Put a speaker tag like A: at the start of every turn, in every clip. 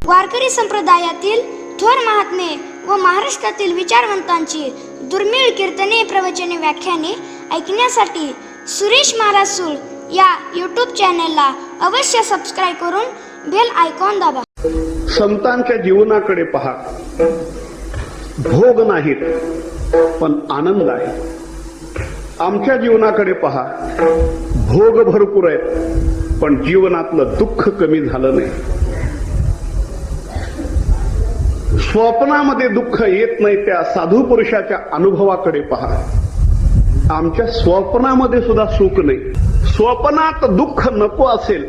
A: वारकरी संप्रदायातील थोर महात्मे व महाराष्ट्रातील विचारवंतांची दुर्मिळ कीर्तने, प्रवचने, व्याख्याने ऐकण्यासाठी सुरेश महाराज सूळ या यूट्यूब चॅनलला अवश्य सबस्क्राईब करून बेल आयकॉन दाबा.
B: संतांच्या जीवनाकडे पहा. भोग नाहीत पण आनंद आहे. आमच्या जीवनाकडे पहा. भोग भरपूर आहेत पण जीवनातलं दुःख कमी झालं नाही. स्वप्नामध्ये दुःख येत नाही त्या साधू पुरुषाच्या अनुभवाकडे पहा. आमच्या स्वप्नामध्ये सुद्धा सुख नाही. स्वप्नात दुःख नको असेल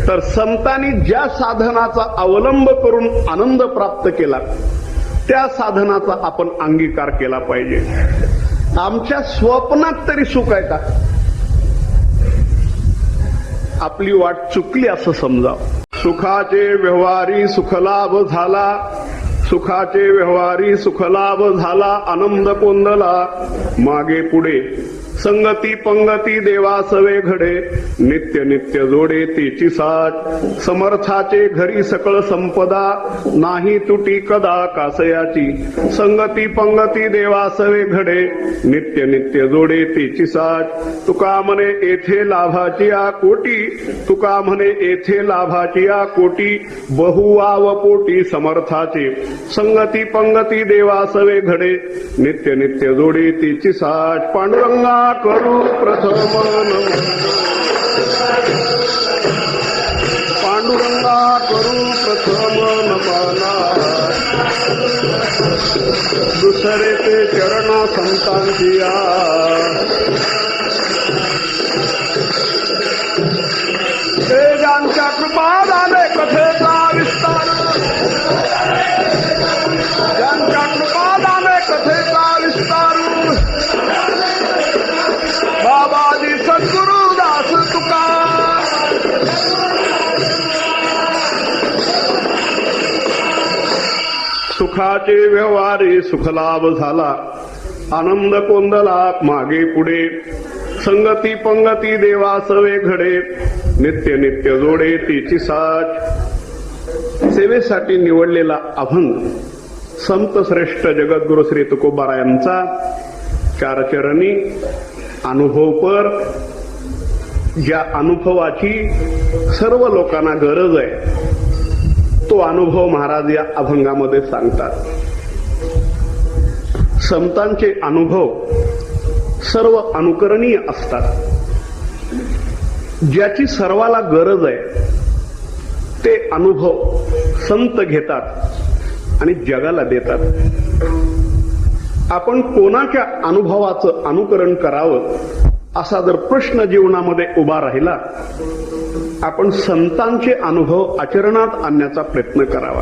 B: तर संतांनी ज्या साधनाचा अवलंब करून आनंद प्राप्त केला त्या साधनाचा आपण अंगीकार केला पाहिजे. आमच्या स्वप्नात तरी सुख आहे का? आपली वाट चुकली असं समजावं. सुखाचे व्यवहारी सुखलाभ झाला, सुखाचे व्यवहारी सुखलाभ झाला, आनंद कोंदला मागे पुढे. संगती पंगती देवासवे घडे, नित्य नित्य जोडे तेची साठ. समर्थाचे घरी सकळ संपदा, नाही तुटी कदा कासयाची. संगती पंगती देवासवे घडे, नित्य नित्य जोडे तेची साठ. तुका म्हणे येथे लाभाची आ कोटी, तुका म्हणे येथे लाभाची आ कोटी. बहुवाव पोटी समर्थाचे, संगती पंगती देवासवे घडे, नित्य नित्य जोडे तेची साठ. पांडुरंगा करू प्रथम नमन, पांडुरंगा करू प्रथम नमना. दुसरे ते चरणा संतांची या. हे ज्यांच्या कृपा झाले कथेचा विस्तार, ज्यांच्या कृपा झाले कथेचा विस्तार. बाबाजी सद्गुरु दास तुका, सुखाचे व्यवहारी सुखलाभ झाला, आनंद कोंदला मागे पुढे. संगती पंगती देवासवे घडे, नित्य नित्य जोडे तिची साठ. सेवेसाठी निवडलेला अभंग संत श्रेष्ठ जगद्गुरु श्री तुकोबारायांचा चारचरणी अनुभवपर. ज्या अनुभवाची सर्व लोकांना गरज आहे तो अनुभव महाराज या अभंगामध्ये सांगतात. संतांचे अनुभव सर्व अनुकरणीय असतात. ज्याची सर्वाला गरज आहे ते अनुभव संत घेतात आणि जगाला देतात. आपण कोणाच्या अनुभवाचं अनुकरण करावं असा जर प्रश्न जीवनामध्ये उभा राहिला, आपण संतांचे अनुभव आचरणात आणण्याचा प्रयत्न करावा.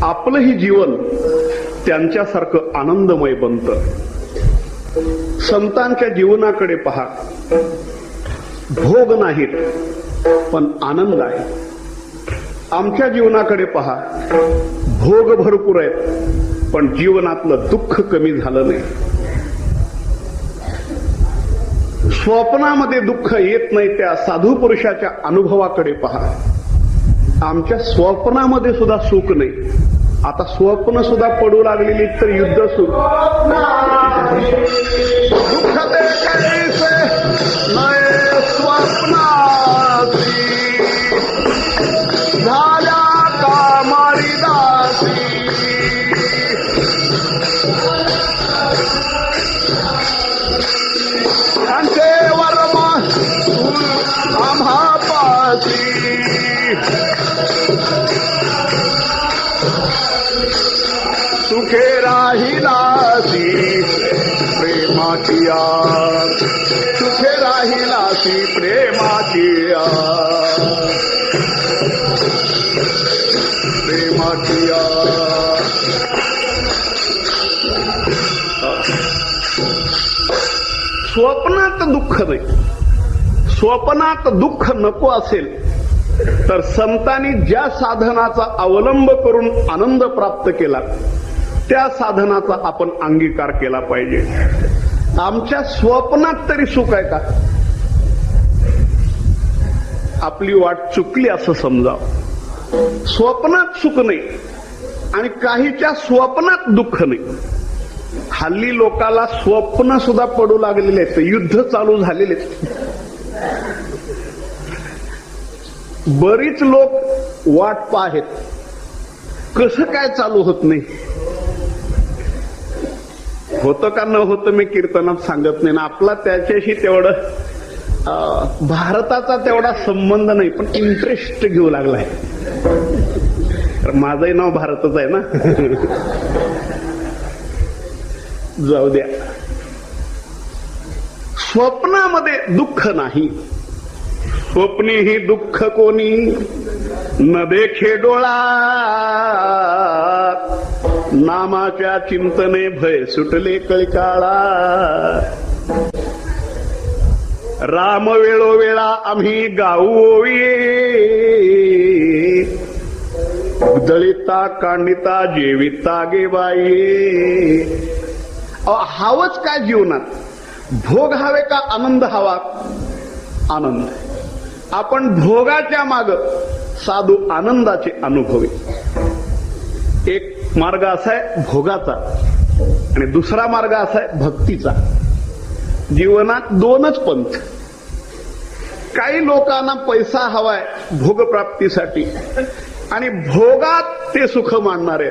B: आपलंही जीवन त्यांच्यासारखं आनंदमय बनतं. संतांच्या जीवनाकडे पहा. भोग नाहीत पण आनंद आहे. आमच्या जीवनाकडे पहा. भोग भरपूर आहेत पण जीवनातलं दुःख कमी झालं नाही. स्वप्नामध्ये दुःख येत नाही त्या साधू पुरुषाच्या अनुभवाकडे पहा. आमच्या स्वप्नामध्ये सुद्धा सुख नाही. आता स्वप्न सुद्धा पडू लागलेली तर युद्ध सुरू. दुःख कैसे नये स्वप्नासी, झाल्या कामारी दासी. त्यांचे वर्म आम्हा पासी. सुखे राहिलासी प्रेमाची आग, सुखे राहिलासी प्रेमाची आग, प्रेमाची आग. स्वप्नात दुःख नाही. स्वप्नात दुःख नको असेल तर संतांनी ज्या साधनाचा अवलंब करून आनंद प्राप्त केला त्या साधनाचा आपण अंगीकार केला पाहिजे. आमच्या स्वप्नात तरी सुख आहे का? आपली वाट चुकली असं समजावं. स्वप्नात सुख नाही आणि काहीच्या स्वप्नात दुःख नाही. हल्ली लोकाला स्वप्न सुद्धा पडू लागलेले आहेत, युद्ध चालू झालेले आहेत. बरीच लोक वाट पाहत, कसं काय चालू होत नाही. होतं का न होतं मी कीर्तनात सांगत नाही ना, आपला त्याच्याशी तेवढं भारताचा तेवढा संबंध नाही, पण इंटरेस्ट घेऊ लागलाय. माझंही नाव भारतच आहे ना. जाऊ द्या. स्वप्नामध्ये दुःख नाही. स्वप्नी ही दुःख कोणी न देखे डोळा, नामाच्या चिंतने भय सुटले कळकाळा. राम वेळोवेळा आम्ही गाऊ ओविये, उदळिता कांडिता जेविता गे बाई. हवंच काय जीवनात? भोग हवे का आनंद हवा? आनंद. आपण भोगाच्या माग साधू आनंदाचे अनुभवी. एक मार्ग असा आहे भोगाचा आणि दुसरा मार्ग असा आहे भक्तीचा. जीवनात दोनच पंथ. काही लोकांना पैसा हवाय भोगप्राप्तीसाठी आणि भोगात ते सुख मानणारे,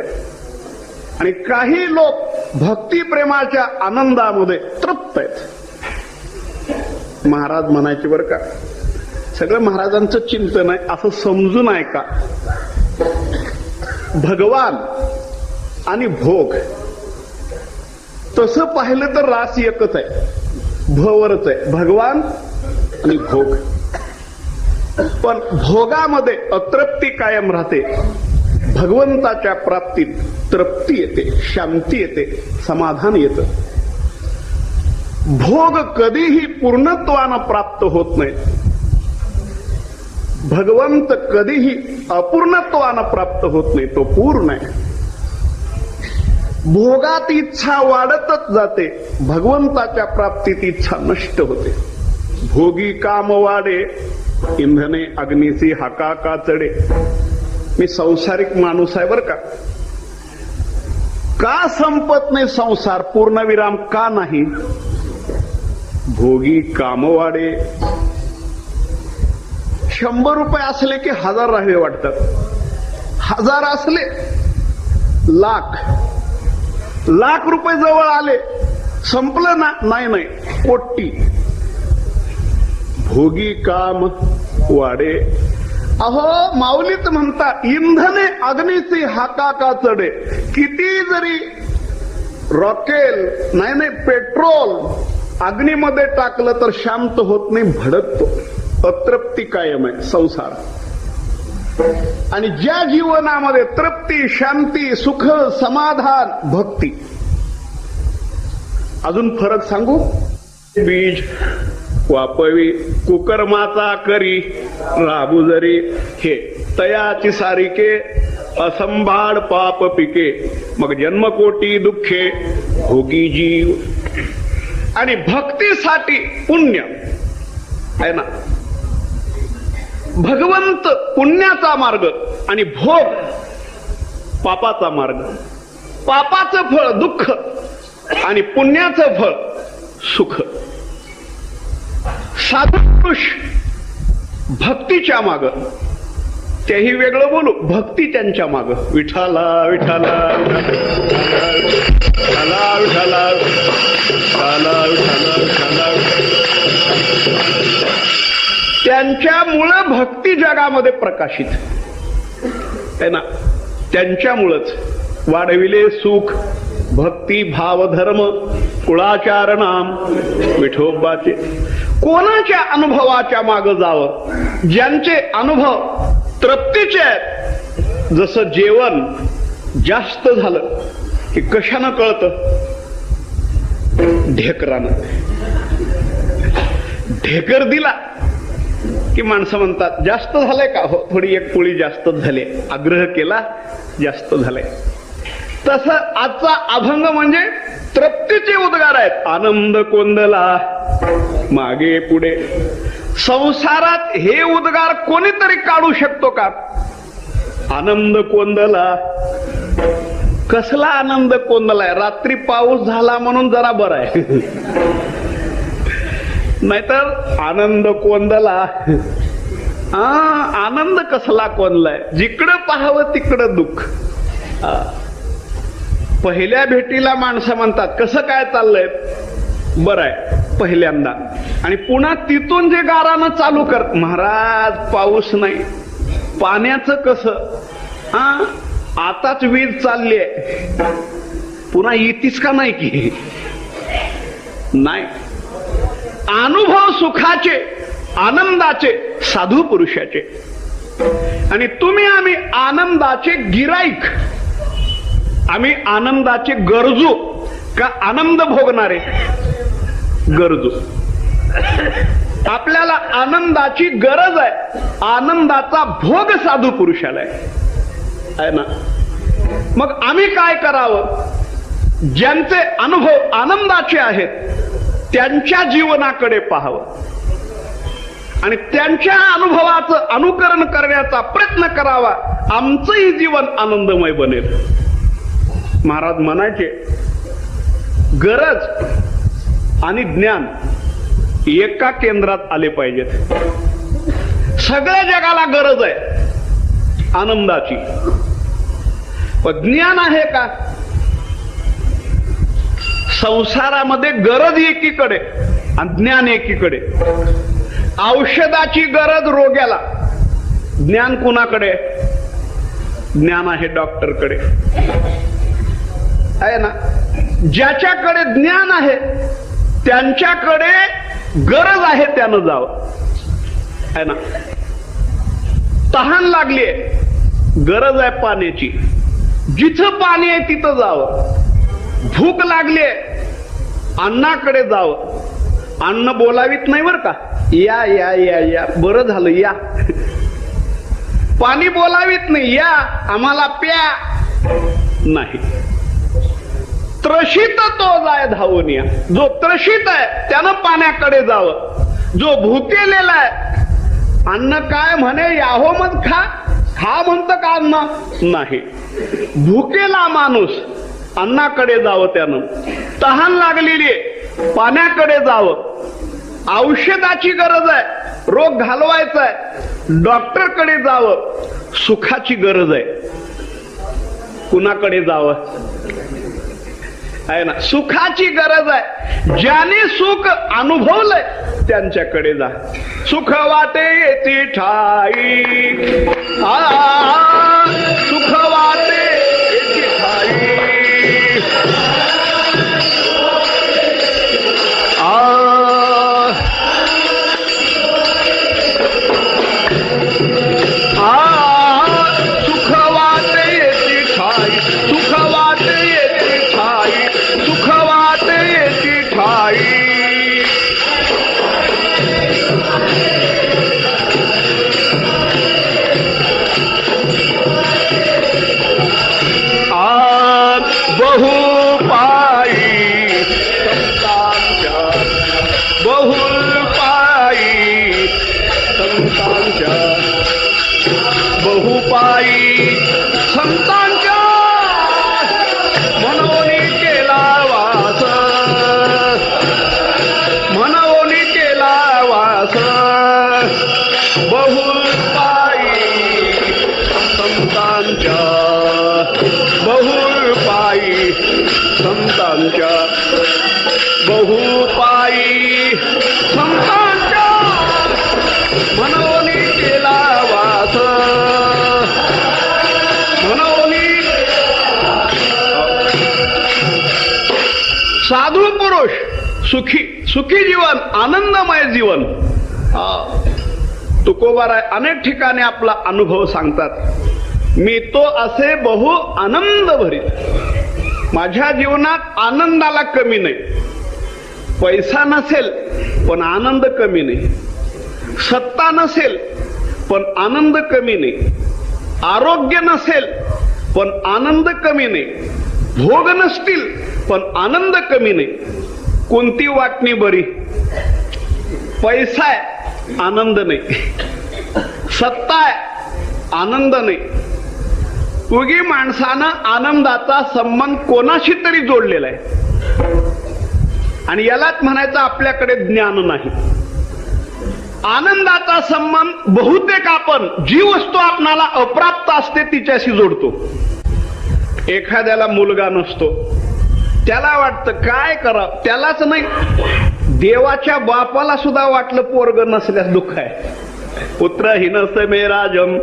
B: आणि काही लोक भक्ती प्रेमाच्या आनंदामध्ये तृप्त आहेत. महाराज म्हणायचे बरं का, सगळं महाराजांचं चिंतन आहे असं समजून आहे का? भगवान आणि भोग तसं पाहिलं तर रास एकच आहे, भवरच आहे, भगवान आणि भोग. पण भोगामध्ये अतृप्ती कायम राहते, भगवंताच्या प्राप्तीत तृप्ती येते, शांती येते, समाधान येतं. भोग कधीही पूर्णत्वानं प्राप्त होत नाही, भगवंत कधीही अपूर्णत्वानं प्राप्त होत नाही, तो पूर्ण आहे. भोगात इच्छा वाढतच जाते, भगवंताच्या प्राप्तीत इच्छा नष्ट होते. भोगी काम वाढे, इंधने अग्नीची हाका का चढे. मी संसारिक माणूस आहे बर का संपत नाही संसार? पूर्णविराम का नाही? भोगी काम वाढे. 100 रुपये असले की 1000 राहावे वाटतात, 1000 असले लाख रुपये जवळ आले, संपलं ना? नाही, कोटी. भोगी काम वाढे. अहो माऊलीत म्हणता, इंधने अग्नीची हाका का चढे. किती जरी रॉकेल नाही पेट्रोल अग्नीमध्ये टाकलं तर शांत होत नाही, भडकतो. अतृप्ती कायम आहे संसार. आणि ज्या जीवनामध्ये तृप्ती, शांती, सुख, समाधान, भक्ती. अजून फरक सांगू? बीज वापवी कुकर्माचा करी राबू जरी, हे तयाची सारिके असंभाळ पाप पिके. मग जन्मकोटी दुःखे भोगी जीव. आणि भक्तीसाठी पुण्य आहे ना, भगवंत पुण्याचा मार्ग आणि भोग पापाचा मार्ग. पापाचं फळ दुःख आणि पुण्याचं फळ सुख. साधू पुरुष भक्तीच्या माग, तेही वेगळं बोलू, भक्ती त्यांच्या माग. विठाला विठाला विठाला विठाला विठाला विठाला. त्यांच्यामुळं भक्ती जगामध्ये प्रकाशित आहे ना. त्यांच्यामुळंच वाढविले सुख भक्ती भाव धर्म कुळाचार नाम विठोबाचे. कोणाच्या अनुभवाच्या माग जावं? ज्यांचे अनुभव तृप्तीचे आहेत. जसं जेवण जास्त झालं की कशानं कळतं? ढेकरानं. ढेकर दिला की माणसं म्हणतात जास्त झालंय का? हो, थोडी एक पोळी जास्तच झाली. आग्रह केला, जास्त झालंय. तसं आजचा अभंग म्हणजे तृप्तीचे उद्गार आहेत. आनंद कोंदला मागे पुढे. संसारात हे उद्गार कोणीतरी काढू शकतो का? आनंद कोंदला. कसला आनंद कोंदलाय? रात्री पाऊस झाला म्हणून जरा बरं आहे. नाहीतर आनंद कोंदला. आनंद कसला कोंदलाय? जिकडं पाहावं तिकडं दुःख. पहिल्या भेटीला माणसं म्हणतात कसं काय चाललंय? बरं आहे पहिल्यांदा. आणि पुन्हा तिथून जे गारानं चालू कर, महाराज पाऊस नाही. पाण्याचं कसं? आताच वीज चालली आहे. पुन्हा येतीस का नाही की नाही? अनुभव सुखाचे, आनंदाचे, साधू पुरुषाचे. आणि तुम्ही आम्ही आनंदाचे गिराईक. आम्ही आनंदाचे गरजू का आनंद भोगणारे? गरजू. आपल्याला आनंदाची गरज आहे. आनंदाचा भोग साधू पुरुषाला आहे ना. मग आम्ही काय करावं? ज्यांचे अनुभव आनंदाचे आहेत त्यांच्या जीवनाकडे पाहावं आणि त्यांच्या अनुभवाचं अनुकरण करण्याचा प्रयत्न करावा. आमचंही जीवन आनंदमय बनेल. महाराज म्हणायचे गरज आणि ज्ञान एका केंद्रात आले पाहिजेत. सगळ्या जगाला गरज आहे आनंदाची, पण ज्ञान आहे का? संसारामध्ये गरज एकीकडे आणि ज्ञान एकीकडे. औषधाची गरज रोग्याला, ज्ञान कुणाकडे? ज्ञान आहे डॉक्टरकडे, आहे ना. ज्याच्याकडे ज्ञान आहे त्यांच्याकडे गरज आहे त्यानं जावं, आहे ना. तहान लागलीये, गरज आहे पाण्याची, जिथं पाणी आहे तिथं जावं. भूक लागलीये, अन्नाकडे जावं. अन्न बोलावीत नाही बर का, या या या या, बरं झालं या. पाणी बोलावीत नाही, या आम्हाला प्या नाही. त्रशित तो जाय धावून या. जो त्रशित आहे त्यानं पाण्याकडे जावं. जो भुकेलेला आहे, अन्न काय म्हणे याहो मत खा, खा म्हणतं का अन्न नाही. भुकेला माणूस अन्नाकडे जावं त्यानं. तहान लागलेली आहे, पाण्याकडे जावं. औषधाची गरज आहे, रोग घालवायचा आहे, डॉक्टरकडे जावं. सुखाची गरज आहे, कुणाकडे जावं, आहे ना. सुखाची गरज आहे, ज्याने सुख अनुभवलंय त्यांच्याकडे जा. सुख वाटे येते ठाई, सुख वाटे येते ठाई. सुख वाटे येते ठाई, सुख वाटे येते ठाई, सुख वाटे येते ठाई. बहु पायी संतांच्या, बहुल पायी संतांच्या, बहुपायी संतांच्या मनोनी केला वास, मनोनी केला वास. बहुपायी संतांच्या, बहुपायी संतांच्या, बहुपायी संतांच्या मनोनी केला वास, मनोनी. साधू पुरुष सुखी, सुखी जीवन, आनंदमय जीवन. तुकोबाराय अनेक ठिकाणी आपला अनुभव सांगतात. मी तो असे बहु आनंद भरीत. माझ्या जीवनात आनंदाला कमी नाही. पैसा नसेल पण आनंद कमी नाही. सत्ता नसेल पण आनंद कमी नाही. आरोग्य नसेल पण आनंद कमी नाही. भोग नसतील पण आनंद कमी नाही. कोणती वाटणी बरी? पैसा आहे, आनंद नाही. सत्ता आहे, आनंद नाही. उगी माणसानं आनंदाचा संबंध कोणाशी तरी जोडलेला आहे आणि यालाच म्हणायचं आपल्याकडे ज्ञान नाही. आनंदाचा संबंध बहुतेक आपण जी वस्तू आपणाला अप्राप्त असते तिच्याशी जोडतो. एखाद्याला मुलगा नसतो, त्याला वाटतं काय करावं, त्यालाच नाही देवाच्या बापाला सुद्धा वाटलं पोरग नसल्यास दुःख आहे. पुत्र हिनस मे राजम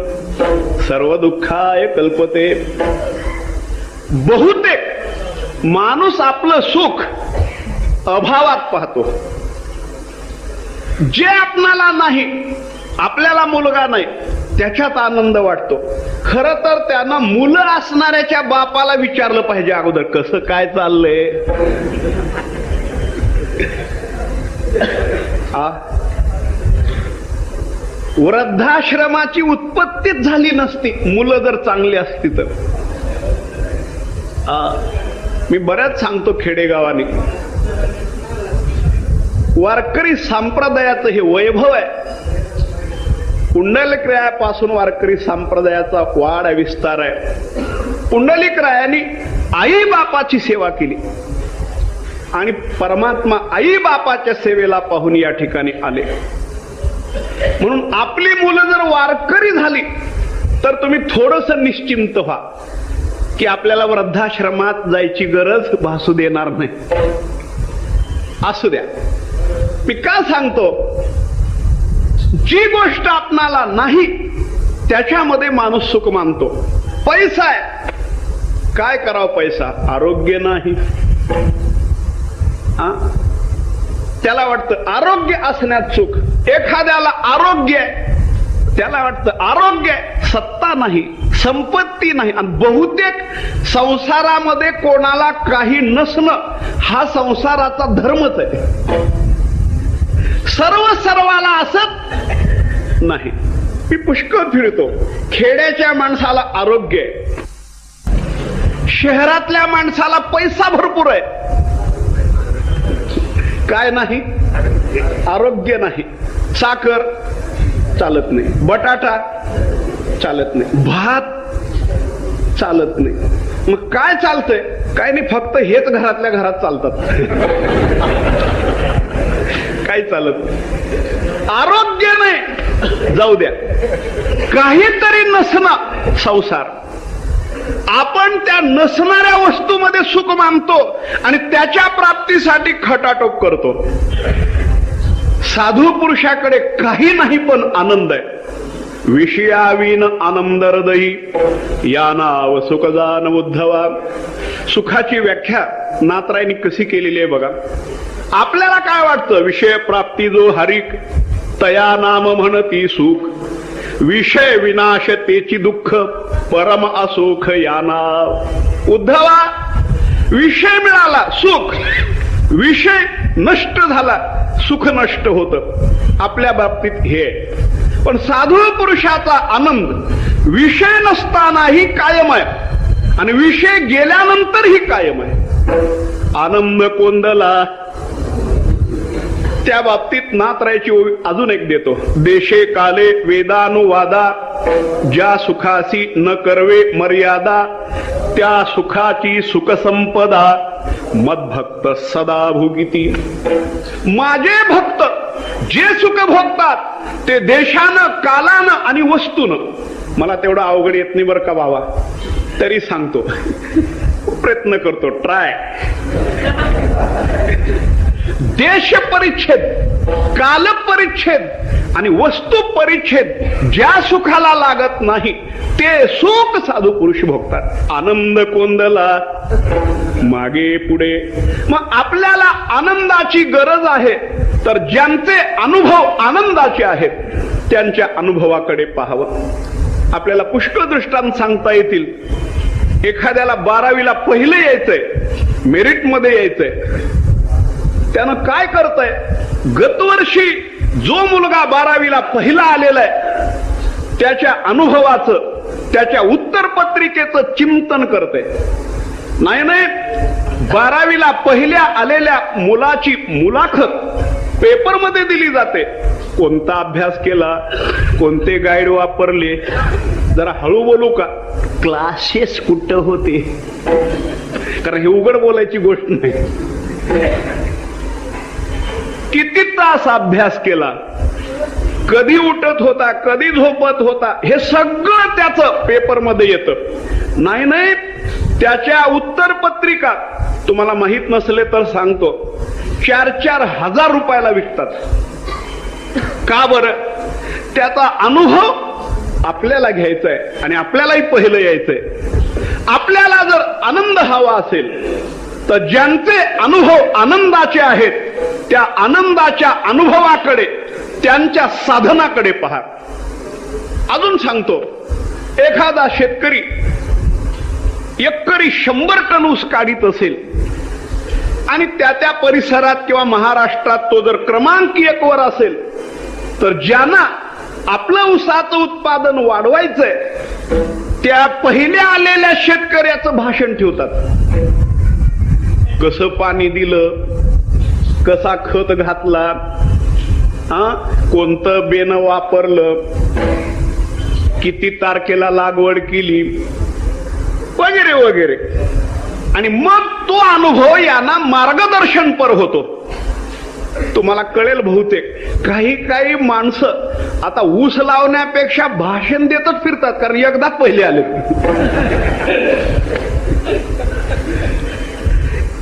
B: सर्व दुःखाय कल्पते. बहुतेक माणूस आपलं सुख अभावात पाहतो. जे आपणाला नाही, आपल्याला मुलगा नाही, त्याच्यात आनंद वाटतो. खरं तर त्यानं मुलं असणाऱ्याच्या बापाला विचारलं पाहिजे अगोदर कसं काय चाललंय. वृद्धाश्रमाची उत्पत्तीच झाली नसती मुलं जर चांगली असती तर. मी बऱ्याच सांगतो खेडेगावाने वारकरी संप्रदायाचं हे वैभव आहे. पुंडलिक रायापासून वारकरी संप्रदायाचा वाढ विस्तार आहे. पुंडलिक रायांनी आई बापाची सेवा केली आणि परमात्मा आई बापाच्या सेवेला पाहून या ठिकाणी आले. म्हणून आपली मुलं जर वारकरी झाली तर तुम्ही थोडस निश्चिंत व्हा की आपल्याला वृद्धाश्रमात जायची गरज भासू देणार नाही. असू द्या. मी का सांगतो, जी गोष्ट आपणाला नाही त्याच्यामध्ये माणूस सुख मानतो. पैसा आहे, काय करावं पैसा, आरोग्य नाही. त्याला वाटतं आरोग्य असण्यात सुख. एखाद्याला आरोग्य आहे, त्याला वाटतं आरोग्य आहे, सत्ता नाही, संपत्ती नाही. आणि बहुतेक संसारामध्ये कोणाला काही नसणं हा संसाराचा धर्मच आहे. सर्वाला असत नाही. मी पुष्कळ फिरतो. खेड्याच्या माणसाला आरोग्य आहे, शहरातल्या माणसाला पैसा भरपूर आहे, काय नाही, आरोग्य नाही. साखर चालत नाही, बटाटा चालत नाही, भात चालत नाही. मग काय चालतंय? काय नाही, फक्त हेच घरातल्या घरात चालतात. काही चालत नाही. आरोग्य नाही, जाऊ द्या. काहीतरी नसणं संसार. आपण त्या नसणाऱ्या वस्तूमध्ये सुख मानतो आणि त्याच्या प्राप्तीसाठी खटाटोप करतो. साधू पुरुषाकडे काही नाही पण आनंद आहे. विषयाविन आनंद हृदयी या नाव सुखदान उद्धवा. सुखाची व्याख्या नाथरायांनी कशी केलेली आहे बघा. आपल्याला काय वाटतं, विषय प्राप्ती जो हरिक तया नाम म्हणती सुख. विषय विनाश तेची दुःख परम असुख या नाव. उद्धवा, विषय मिळाला सुख, विषय नष्ट झाला सुख नष्ट होत. आपल्या बाबतीत हे. पण साधू पुरुषाचा आनंद विषय नसतानाही कायम आहे आणि विषय गेल्यानंतरही कायम आहे. आनंद कोंदला. त्या बाबतीत नाथरायाची ओवी अजून एक देतो. देशे काले वेदानुवादा ज्या सुखासी न करवे मर्यादा त्या सुखाची सुखसंपदा मद्भक्त सदा भोगिती. माझे भक्त जे सुख भोगतात ते देशानं, कालानं आणि वस्तूनं. मला तेवढं अवघड येत नाही बरं का बाबा, तरी सांगतो, प्रयत्न करतो, ट्राय. देश परिच्छेद, काल परिच्छेद आणि वस्तू परिच्छेद ज्या सुखाला लागत नाही ते सुख साधू पुरुष भोगतात. आनंद कोंदला मागे पुढे. मग आपल्याला आनंदाची गरज आहे तर ज्यांचे अनुभव आनंदाचे आहेत त्यांच्या अनुभवाकडे पाहावं. आपल्याला पुष्कळ दृष्टांत सांगता येतील. एखाद्याला 12वीला पहिलं यायचंय, मेरिट मध्ये यायचंय, त्यानं काय करतंय, गतवर्षी जो मुलगा 12वीला पहिला आलेला आहे त्याच्या अनुभवाचं, त्याच्या उत्तरपत्रिकेचं चिंतन करतंय. नाही, 12वीला पहिल्या आलेल्या मुलाची मुलाखत पेपरमध्ये दिली जाते. कोणता अभ्यास केला, कोणते गाईड वापरले, जरा हळू बोलू का, क्लासेस कुठं होते, कारण हे उघड बोलायची गोष्ट नाही. किती तास अभ्यास केला, कधी उठत होता, कधी झोपत होता, हे सगळं त्याचं पेपरमध्ये येतं. नाही त्याच्या उत्तरपत्रिका तुम्हाला माहित नसले तर सांगतो, 4-4 हजार रुपयाला विकतात. का बरं? त्याचा अनुभव आपल्याला घ्यायचा आहे आणि आपल्यालाही पहिलं यायचंय. आपल्याला जर आनंद हवा असेल तर ज्यांचे अनुभव आनंदाचे आहेत त्या आनंदाच्या अनुभवाकडे, त्यांच्या साधनाकडे पहा. अजून सांगतो, एखादा शेतकरी एकरी 100 टन ऊस काढीत असेल आणि त्या परिसरात किंवा महाराष्ट्रात तो जर क्रमांक 1 वर असेल, तर ज्यांना आपलं ऊसाचं उत्पादन वाढवायचंय त्या पहिल्या आलेल्या शेतकऱ्याचं भाषण ठेवतात. कसं पाणी दिलं, कसा खत घातला, कोणतं बेन वापरलं, किती तारखेला लागवड केली, वगैरे वगैरे. आणि मग तो अनुभव यांना मार्गदर्शनपर होतो. तुम्हाला कळेल बहुतेक, काही माणसं आता ऊस लावण्यापेक्षा भाषण देतच फिरतात, कारण एकदाच पहिले आले.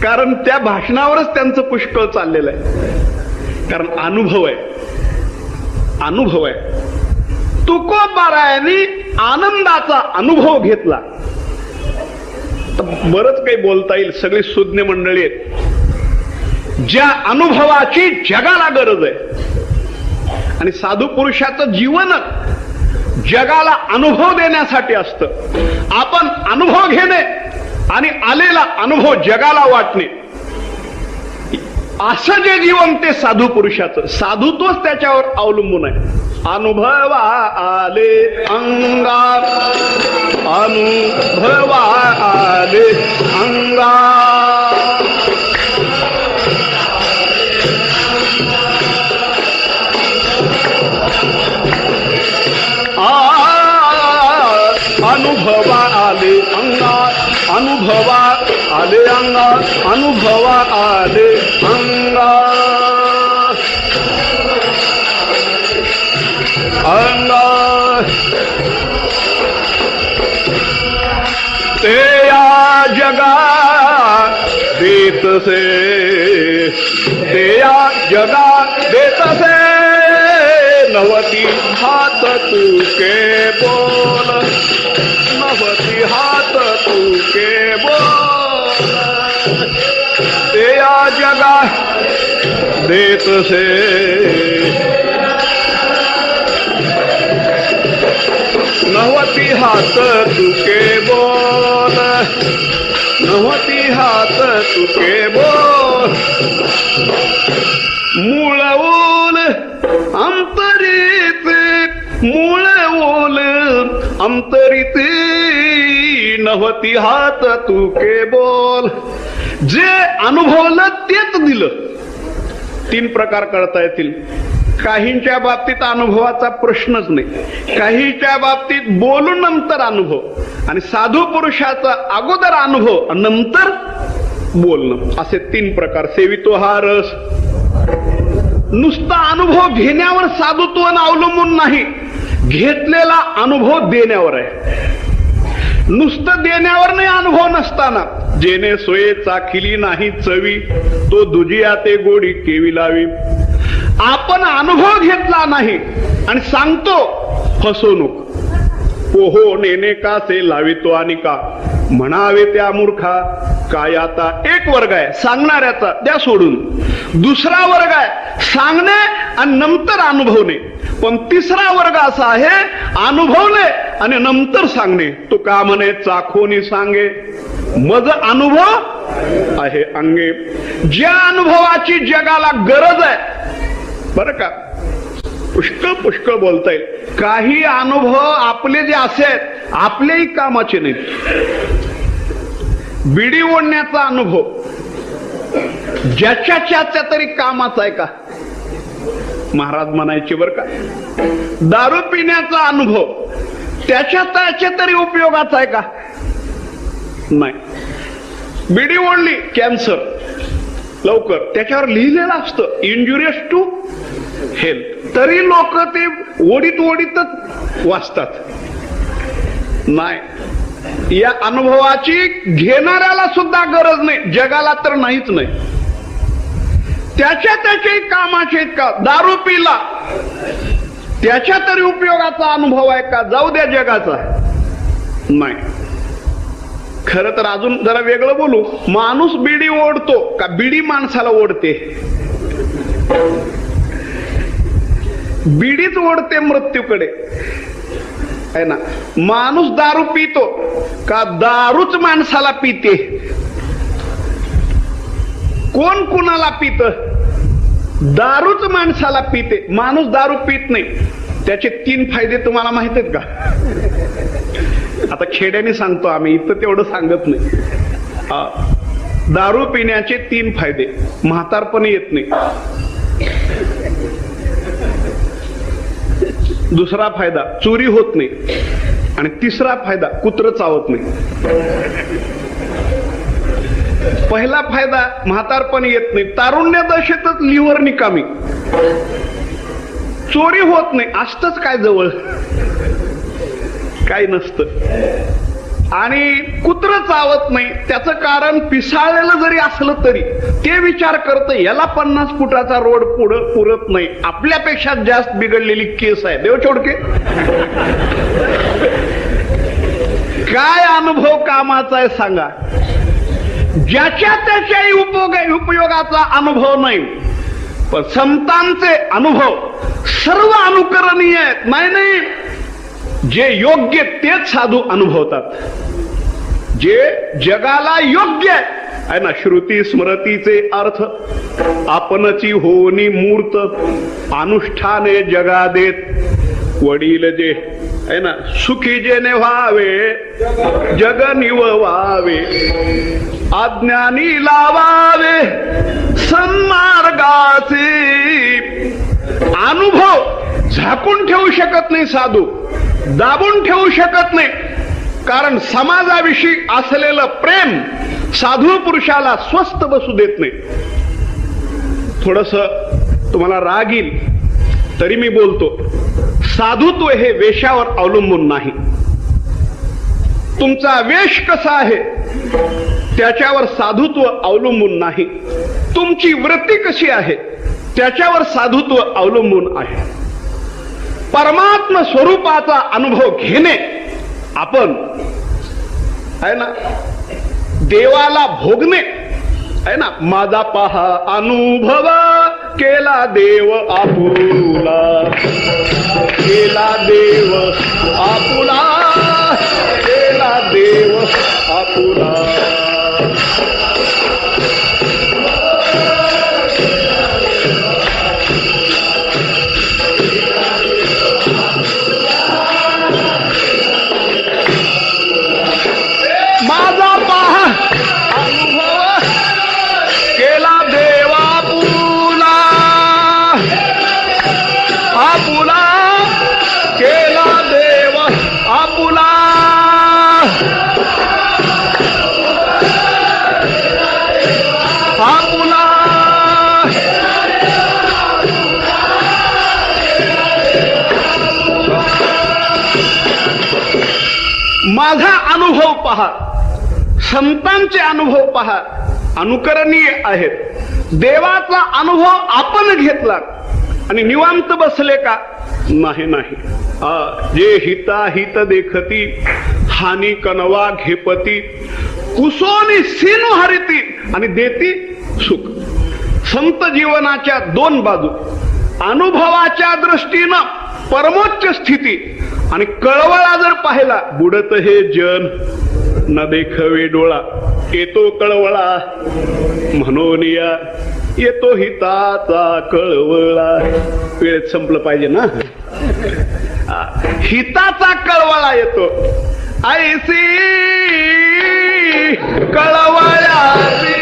B: कारण त्या भाषणावरच त्यांचं पुष्कळ चाललेलं आहे, कारण अनुभव आहे. तुकोबारायांनी आनंदाचा अनुभव घेतला. बरंच काही बोलता येईल, सगळी सुज्ञ मंडळी आहेत. ज्या अनुभवाची जगाला गरज आहे, आणि साधू पुरुषाचं जीवन जगाला अनुभव देण्यासाठी असतं. आपण अनुभव घेणे आणि आलेला अनुभव जगाला वाटणे, असं जे जीवन ते साधू पुरुषाचं. साधुत्वच त्याच्यावर अवलंबून आहे. अनुभवा आले अंगात, अनुभवा आले अंगात, अनुभवा आले अंगात, अनुभवा आले अंगात, अनुभवा आले अंगात, अंगात. ते या जगात देतसे, ते या जगात देतसे, नवती हात तुके बोल, नवती हात तुके बोल. ते या जगात देतसे, नवती हात तुके बोल, नवती हात तुके बोल. मूळवूल अंतरीत, मूळवूल अंतरीत, नवती हात तुके बोल. जे अनुभवलं तेच दिलं. 3 प्रकार करता येतील. काहींच्या बाबतीत अनुभवाचा प्रश्नच नाही, काहींच्या बाबतीत बोलून नंतर अनुभव, आणि साधू पुरुषाचा अगोदर अनुभव नंतर बोलणं, असे 3 प्रकार. सेवितो हा रस. नुसता अनुभव घेण्यावर साधुत्व अवलंबून नाही, घेतलेला अनुभव देण्यावर आहे. नुसतं देण्यावर नाही अनुभव नसताना, जेणे सोये चाखिली नाही चवी, तो दुजिया ते गोडी केवी लावी. आपण अनुभव घेतला नाही आणि सांगतो फसवणूक. पोहो नेने का से लावितो आणि का, म्हणावे त्या मूर्खा. काय आता एक वर्ग आहे सांगणाऱ्याचा, द्या सोडून. दुसरा वर्ग आहे सांगणे आणि नंतर अनुभवणे. पण तिसरा वर्ग असा आहे अनुभवणे आणि नंतर सांगणे. तो का म्हणे चाखोनी सांगे, मज अनुभव आहे अंगे. ज्या अनुभवाची जगाला गरज आहे, बरं का, पुष्कळ बोलता येईल. काही अनुभव आपले जे असे आहेत आपलेही कामाचे नाहीत. बिडी ओढण्याचा अनुभव ज्याच्या तरी कामाचा आहे का? महाराज म्हणायचे बर का, दारू पिण्याचा अनुभव त्याच्या तरी उपयोगाचा आहे का? नाही. बिडी ओढली कॅन्सर लवकर, त्याच्यावर लिहिलेलं असतं इंजुरियस टू हेल्थ, तरी लोक ते ओढीतच वाचतात. नाही, या अनुभवाची घेणाऱ्याला सुद्धा गरज नाही, जगाला तर नाहीच नाही. त्याच्या कामाचे आहेत का? दारू पिला त्याच्या तरी उपयोगाचा अनुभव आहे का? जाऊ द्या जगाचा. नाही. खरं तर अजून जरा वेगळं बोलू, माणूस बिडी ओढतो का बिडी माणसाला ओढते? बिडीच ओढते मृत्यूकडे, आहे ना. माणूस दारू पितो का दारूच माणसाला पिते? कोण कुणाला पित? दारूच माणसाला पिते, माणूस दारू पित नाही. त्याचे 3 फायदे तुम्हाला माहित आहेत का? आता खेड्याने सांगतो आम्ही, इथं तेवढं सांगत नाही. दारू पिण्याचे 3 फायदे. म्हातारपण येत नाही. दुसरा फायदा चोरी होत नाही. आणि तिसरा फायदा कुत्रं चावत नाही. पहिला फायदा म्हातारपण येत नाही, तारुण्य दशेतच लिव्हर निकामी, चोरी होत नाही, असतच काय जवळ, काय नसतं. आणि कुत्र चावत नाही, त्याचं कारण पिसाळलेलं जरी असलं तरी ते विचार करतं याला 50 फुटाचा रोड पुढं पुरत नाही, आपल्यापेक्षा जास्त बिघडलेली केस आहे, देव छोडके. काय अनुभव कामाचा आहे सांगा? ज्याच्या त्याच्याही उपयोगाचा अनुभव नाही, पण संतांचे अनुभव सर्व अनुकरणीय आहेत. नाही, जे योग्य तेच साधू अनुभवतात, जे जगाला योग्य आहे ना. श्रुती स्मृतीचे अर्थ आपणची होनी मूर्त, अनुष्ठाने जगा देत वडील जे आहे ना. सुखी जेने व्हावे जग निववावे, अज्ञानी लावावे सन्मार्गाचे. अनुभव झाकून ठेवू शकत नाही साधू, दाबून ठेवू शकत नाही, कारण समाजाविषयी असलेलं प्रेम साधू पुरुषाला स्वस्थ बसू देत नाही. थोडस तुम्हाला राग येईल तरी मी बोलतो, साधुत्व हे वेशावर अवलंबून नाही. तुमचा वेश कसा आहे त्याच्यावर साधुत्व अवलंबून नाही. तुमची वृत्ती कशी आहे त्याच्यावर साधुत्व अवलंबून आहे. परमात्म स्वरूपाचा अनुभव घेणे आपण आहे ना, देवाला भोगणे आहे ना. माझा पहा अनुभव केला देव आपुला, केला देव आपुला, केला देव आपुला. माझा पहा अनुभव केला देव आपुला, आपुला केला देव आपुला. आपुला माझा अनुभव पहा, संतांचे अनुभव पहा, अनुकरणीय आहेत. देवाचा अनुभव आपण घेतला आणि निवांत बसले का? नाही नाही. जे हिताहित देखती हानी कनवा घेपती, कुसोनी सीनु हरिती आणि देती सुख. संत जीवनाच्या 2 बाजू, अनुभवाच्या दृष्टीनं परमोच्च स्थिती आणि कळवळा जर पाहिला, बुडत हे जन न देखवे डोळा, येतो कळवळा म्हणून या, येतो हिताचा कळवळा. वेळेत संपलं पाहिजे ना. हिताचा कळवळा येतो, ऐसी कळवळ्याची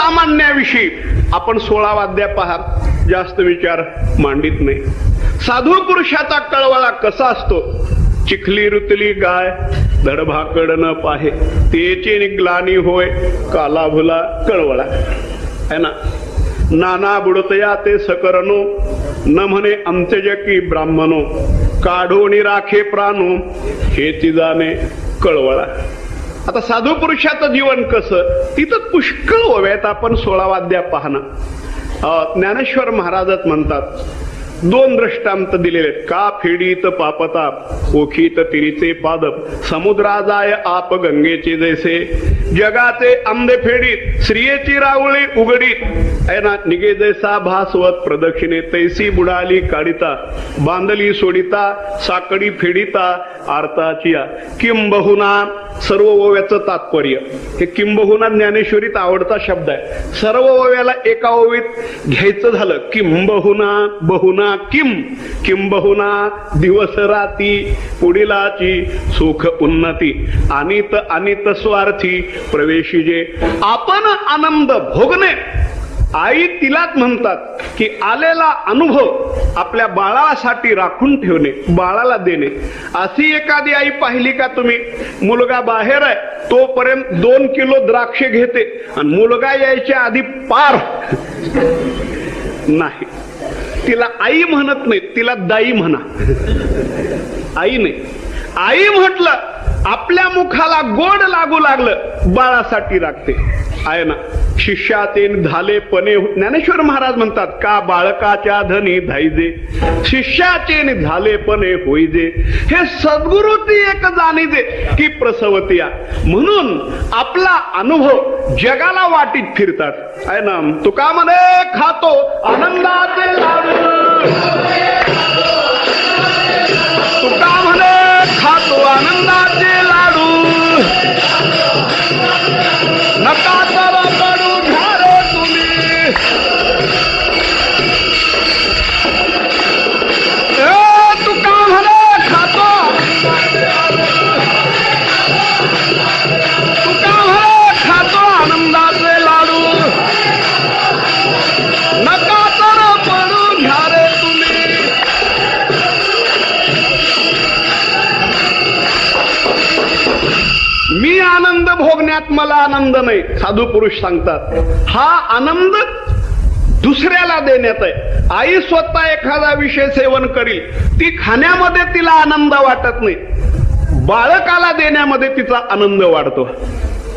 B: सर्वसामान्याविषयी आपण 16 अध्याय पहा, जास्त विचार मांडित नाही. साधू पुरुषाचा कळवळा कसा असतो? चिखली रुतली गाय धडभाकड न पाहे, तेची निग्लानी होय काला भुला कळवळा. है ना. नाना बुडतया ते सकरनो, न म्हणे अंत्यजकी ब्राह्मणो, काढोनी राखे प्राणो, हे ती जाणे कळवळा. आता साधू पुरुषाचं जीवन कसं, तिथं पुष्कळ ओव्यात आपण 16 अध्याय पाहणं. ज्ञानेश्वर महाराजच म्हणतात, 2 दृष्टांत दिलेले आहेत. का फेडीत पापताप ओखीत तिरीचे पादप, समुद्रा जाय आप गंगेचे जैसे, जगाचे आंबे फेडीत श्रियेची रावळी उघडीत, ऐना निगे जैसा भासवत प्रदक्षिणे, तैसी बुडाली काढिता, बांधली सोडिता साकडी फेडिता आरताचिया. किंबहुना, सर्व ओव्याचं तात्पर्य हे किंबहुना ज्ञानेश्वरीत आवडता शब्द आहे. सर्व ओव्याला एका ओवीत घ्यायचं झालं किंबहुना बहुना किम, किंबहुना दिवस राती पुढीलाची सुख उन्नती, अनित अनित स्वार्थी प्रवेशी जे. आपण आनंद भोगणे, आई तिलाच म्हणतात की आलेला अनुभव आपल्या बाळासाठी राखून ठेवणे, बाळाला देणे. अशी एखादी आई पाहिली का तुम्ही? मुलगा बाहेर आहे तोपर्यंत 2 किलो द्राक्षे घेते आणि मुलगा यायच्या आधी पार नाही. तिला आई म्हणत नाही, तिला दाई म्हणा, आई नाही. आई म्हटलं आपल्या मुखाला गोड लागू लागलं बाळासाठी राखते. आहे ना. शिष्याचे झाले पणे, ज्ञानेश्वर महाराज म्हणतात, का बाळकाच्या धनी धाईजे, शिष्याचे झाले पणे होईजे, हे सद्गुरु ती एक जाणीजे की प्रसवतिया. म्हणून आपला अनुभव जगाला वाटीत फिरतात. आहे ना. तुका म्हणे खातो आनंदाचे लाडू, तुका म्हणे खातो आनंदाचे लाडू, नका तर पडू घ्या रे तुम्ही. तुका म्हणे खातो, तुका म्हणे खातो आनंदाचे लाडू, नका तर पडू घ्या रे तुम्ही. मी आनंद भोगण्यात मला आनंद नाही, साधू पुरुष सांगतात. हा आनंद दुसऱ्याला देण्यात आहे. आई स्वतः एखादा विषय सेवन करील, ती खाण्यामध्ये तिला आनंद वाटत नाही, बाळकाला देण्यामध्ये तिचा आनंद वाढतो.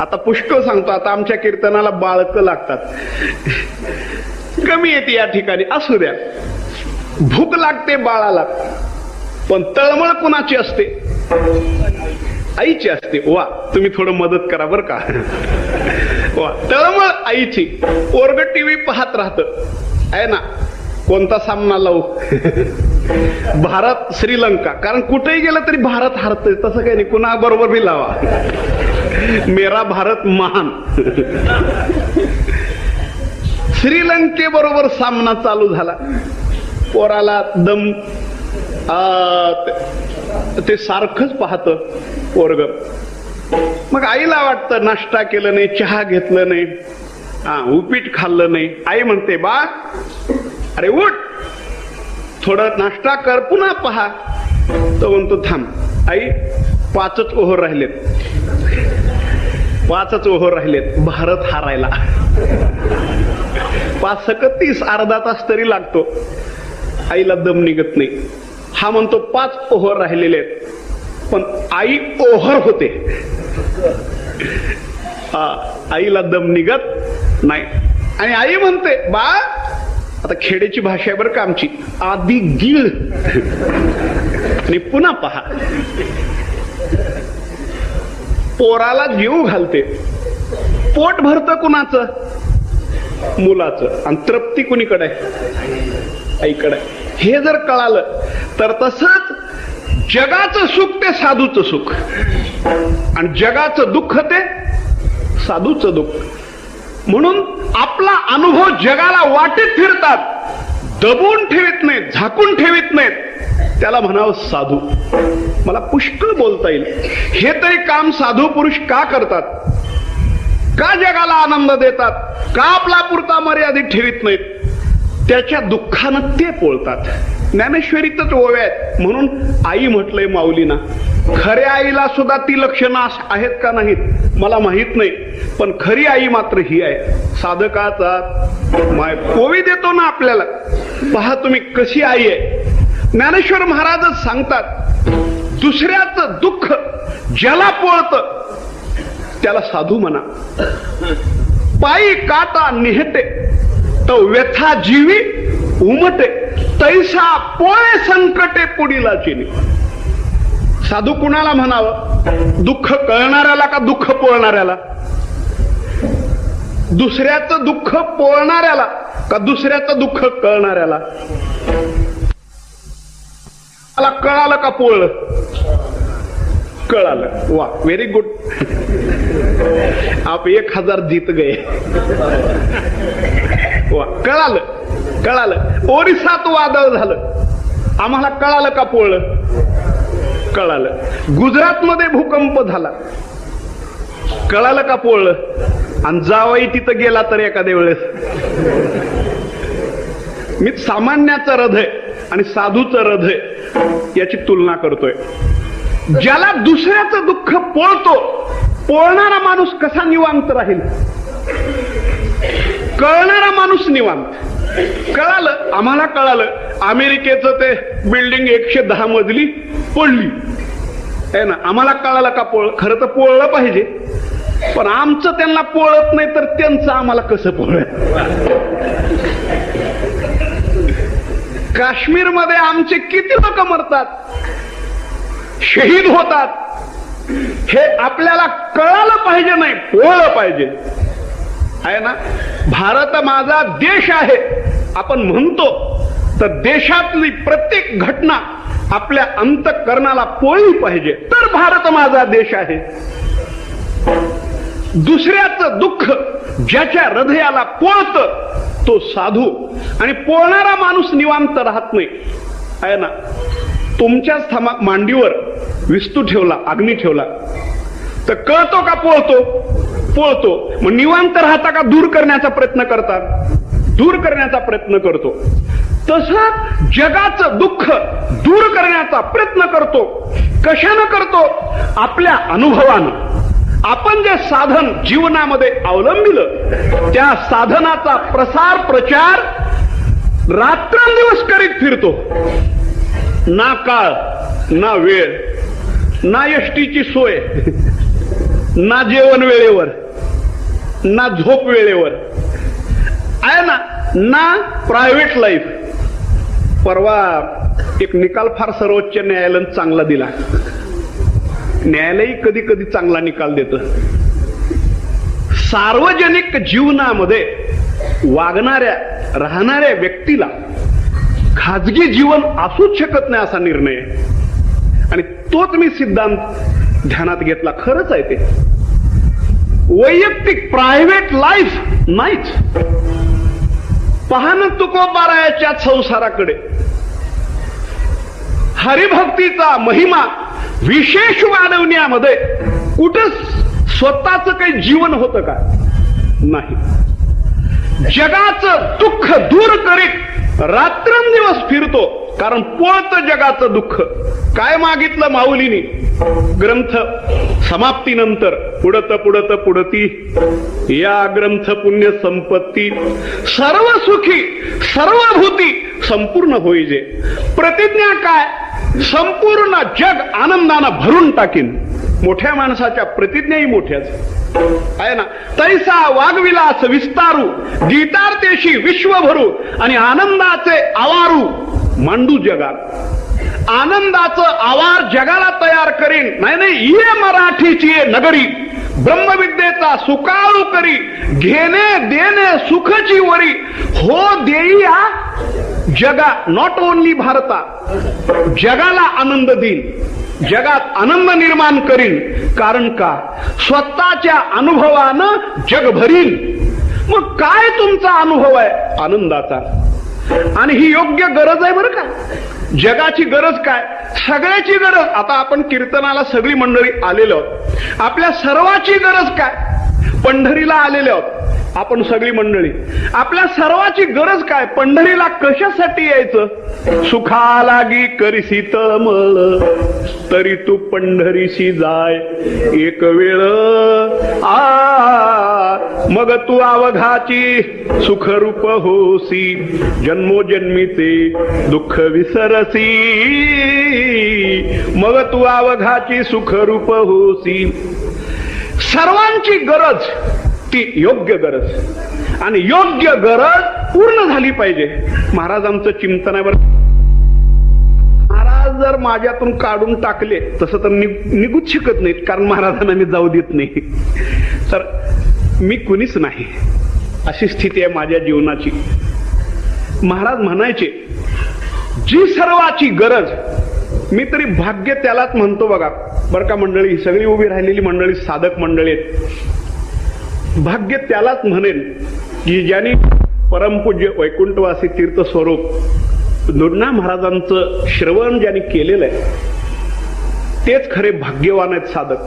B: आता पुष्कळ सांगतो. आता आमच्या कीर्तनाला बाळक लागतात, कमी येते या ठिकाणी, असू द्या. भूक लागते बाळाला, पण तळमळ कुणाची असते? आईची असते. वा, तुम्ही थोडं मदत करा बर का. वा, तळमळ आईची. पोरग टीव्ही पाहत राहत. आहे ना. कोणता सामना लावू? भारत श्रीलंका. कारण कुठेही गेलं तरी भारत हारतोय, तसं काही नाही, कुणा बरोबर बी लावा. मेरा भारत महान. श्रीलंकेबरोबर सामना चालू झाला. पोराला दम, ते सारखंच पाहत पोरग. मग आईला वाटतं नाश्ता केलं नाही, चहा घेतलं नाही, उपीट खाल्लं नाही. आई म्हणते, बा अरे उठ, थोडं नाश्ता कर, पुन्हा पहा. तो म्हणतो थांब आई, 5च ओव्हर राहिलेत, 5च ओव्हर राहिलेत भारत हारायला. 5:30 अर्धा तास तरी लागतो. आईला दम निघत नाही. हा म्हणतो 5 ओव्हर राहिलेले आहेत, पण आई ओव्हर होते. आईला दम निघत नाही. आणि आई म्हणते, बा आता खेड्याची भाषा आहे बरं का आमची, आधी गिळ आणि पुन्हा पहा. पोराला जीव घालते. पोट भरतं कुणाचं? मुलाचं. आणि तृप्ती कुणीकडे आहे? आईकडे. हे जर कळालं तर तसंच जगाचं सुख ते साधूचं सुख, आणि जगाचं दुःख ते साधूचं दुःख. म्हणून आपला अनुभव जगाला वाटेत फिरतात, दबून ठेवीत नाहीत, झाकून ठेवीत नाहीत, त्याला म्हणावं साधू. मला पुष्कळ बोलता येईल. हे तरी काम साधू पुरुष का करतात? का जगाला आनंद देतात? का आपला पुरता मर्यादित ठेवीत नाहीत? त्याच्या दुःखानं ते पोळतात. ज्ञानेश्वरीतच ओव्या आहेत. म्हणून आई म्हटलंय माऊलीना. खऱ्या आईला सुद्धा ती लक्षणं आहेत का नाहीत मला माहित नाही, पण खरी आई मात्र ही आहे. साधकाचा माय ओवी देतो ना आपल्याला, पहा तुम्ही कशी आई आहे. ज्ञानेश्वर महाराजच सांगतात, दुसऱ्याचं दुःख ज्याला पोळतं त्याला साधू म्हणा. पायी काटा निहते तो व्यथा जीवी उमटे, तैसा पोळे संकटे पुढीला चिनी. साधू कुणाला म्हणावं? दुःख कळणाऱ्याला का दुःख पोळणाऱ्याला? दुसऱ्याचं दुःख पोळणाऱ्याला का दुसऱ्याचं दुःख कळणाऱ्याला? मला कळालं का पोळलं? कळालं. वा, व्हेरी गुड. आप 1000 जीत गए. वा, कळालं कळालं. ओरिसात वादळ झालं, आम्हाला कळालं का पोळलं? कळालं. गुजरातमध्ये भूकंप झाला, कळालं का पोळलं? आणि जावई तिथं गेला तर एखाद्या वेळेस. मी सामान्याचं हृदय आणि साधूचं हृदय याची तुलना करतोय. ज्याला दुसऱ्याचं दुःख पोळतो, पोळणारा माणूस कसा निवांत राहील? कळणारा माणूस निवांत. कळालं, आम्हाला कळालं. अमेरिकेचं ते बिल्डिंग 110 मजली पडली आहे ना, आम्हाला कळालं का पोळ? खरं तर पोळलं पाहिजे, पण आमचं त्यांना पोळत नाही तर त्यांचं आम्हाला कसं पोळ? काश्मीरमध्ये आमचे किती लोक मरतात, शहीद होतात, हे आपल्याला कळालं पाहिजे, नाही पोळलं पाहिजे. आहे ना, भारत माझा देश आहे आपण म्हणतो, तर देशातली प्रत्येक घटना आपल्या अंतःकरणाला पोळली पाहिजे, तर भारत माझा देश आहे. दुसऱ्याचं दुःख ज्याच्या हृदयाला पोळतं तो साधू, आणि पोळणारा माणूस निवांत राहत नाही. आहे ना, तुमच्याच मांडीवर विस्तू ठेवला, अग्नी ठेवला, तर कळतो का पोळतो? पोळतो. मग निवांत राहता का दूर करण्याचा प्रयत्न करता? दूर करण्याचा प्रयत्न करतो. तसं जगाचं दुःख दूर करण्याचा प्रयत्न करतो. कशानं करतो? आपल्या अनुभवानं. आपण जे साधन जीवनामध्ये अवलंबिलं त्या साधनाचा प्रसार प्रचार रात्रंदिवस करीत फिरतो. ना काळ, ना वेळ, ना एसटीची सोय, ना जेवण वेळेवर, ना झोप वेळेवर, आहे ना, ना प्रायव्हेट लाईफ. परवा एक निकाल फार सर्वोच्च न्यायालयानं चांगला दिला. न्यायालय कधी कधी चांगला निकाल देतं. सार्वजनिक जीवनामध्ये वागणाऱ्या राहणाऱ्या व्यक्तीला खाजगी जीवन असूच शकत नाही असा निर्णय आहे. आणि तोच मी सिद्धांत ध्यानात घेतला. खरंच आहे ते. वैयक्तिक प्रायव्हेट लाईफ नाहीच. पाहणं तुकोबारायाच्या संसाराकडे. हरिभक्तीचा महिमा विशेष वाढवण्यामध्ये कुठं स्वतःच काही जीवन होतं का? नाही. जगाचं दुःख दूर करीत रात्रंदिवस फिरतो, कारण पोळतं जगाचं दुःख. काय मागितलं माऊलीनी ग्रंथ समाप्तीनंतर? पुढत पुढती या ग्रंथ पुण्य संपत्ती, सर्व सुखी सर्व भूती संपूर्ण होईजे. प्रतिज्ञा काय? संपूर्ण जग आनंदानं भरून टाकीन. मोठ्या माणसाच्या प्रतिज्ञाही मोठ्याच आहे ना. तैसा वागविलास विस्तारू, गीतार्थेशी विश्व भरू, आणि आनंदाचे आवारू मांडू जगात. आनंदाचं आवार जगाला तयार करीन. नाही ये मराठीची ये नगरी, ब्रह्मविद्येचा सुकाळू करी, घेणे देणे सुखची वरी, हो देईया जगा. नॉट ओनली भारता, जगाला आनंद देईन, जगात आनंद निर्माण करीन. कारण का? स्वतःच्या अनुभवानं जग भरीन. मग काय तुमचा अनुभव आहे? आनंदाचा. आणि ही योग्य गरज आहे बरं का. जगाची गरज काय? सगळ्याची गरज. आता आपण कीर्तनाला सगळी मंडळी आलेलो आहोत. आपल्या सर्वाची गरज काय? पंढरीला आलेले आहोत. आपण सगळी मंडळी, आपल्या सर्वाची गरज काय? पंढरीला कशासाठी यायचं? सुखा लागी करीसी तळमळ, तरी तू पंढरीशी जाय एक वेळ. मग तू अवघाची सुखरूप होसी, जन्मोजन्मीचे दुःख विसरसी. मग तू अवघाची सुखरूप होसी. सर्वांची गरज ती योग्य गरज, आणि योग्य गरज पूर्ण झाली पाहिजे. महाराजांचं चिंतन आहे बरं. महाराज जर माझ्यातून काढून टाकले तसं तर निघूच शकत नाहीत, कारण महाराजांना मी जाऊ देत नाही. तर मी कुणीच नाही, अशी स्थिती आहे माझ्या जीवनाची. महाराज म्हणायचे, जी सर्वाची गरज, मी तरी भाग्य त्यालाच म्हणतो बघा बरं का मंडळी, सगळी उभी राहिलेली मंडळी साधक मंडळी आहेत. भाग्य त्यालाच म्हणेन की ज्यांनी परमपूज्य वैकुंठवासी तीर्थ स्वरूप नुडना महाराजांचं श्रवण ज्यांनी केलेलं आहे, तेच खरे भाग्यवान आहेत साधक.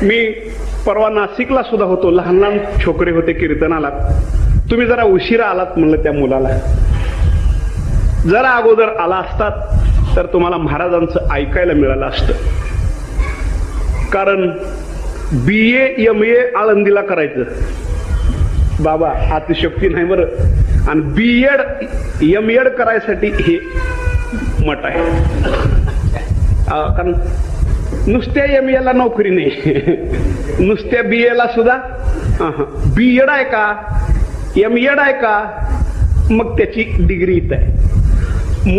B: मी परवा नाशिकला सुद्धा होतो, लहान लहान छोकरे होते कीर्तनाला. तुम्ही जरा उशिरा आलात म्हणलं त्या मुलाला. जरा अगोदर आला असतात तर तुम्हाला महाराजांचं ऐकायला मिळालं असतं. कारण BA MA आळंदीला करायचं बाबा, अतिशक्ती नाही बरं. आणि BEd MEd करायसाठी हे मठ आहे. कारण नुसत्या MA ला नोकरी नाही, नुसत्या BA ला सुद्धा BEd आहे का, MEd आहे का, मग त्याची डिग्री इथं आहे.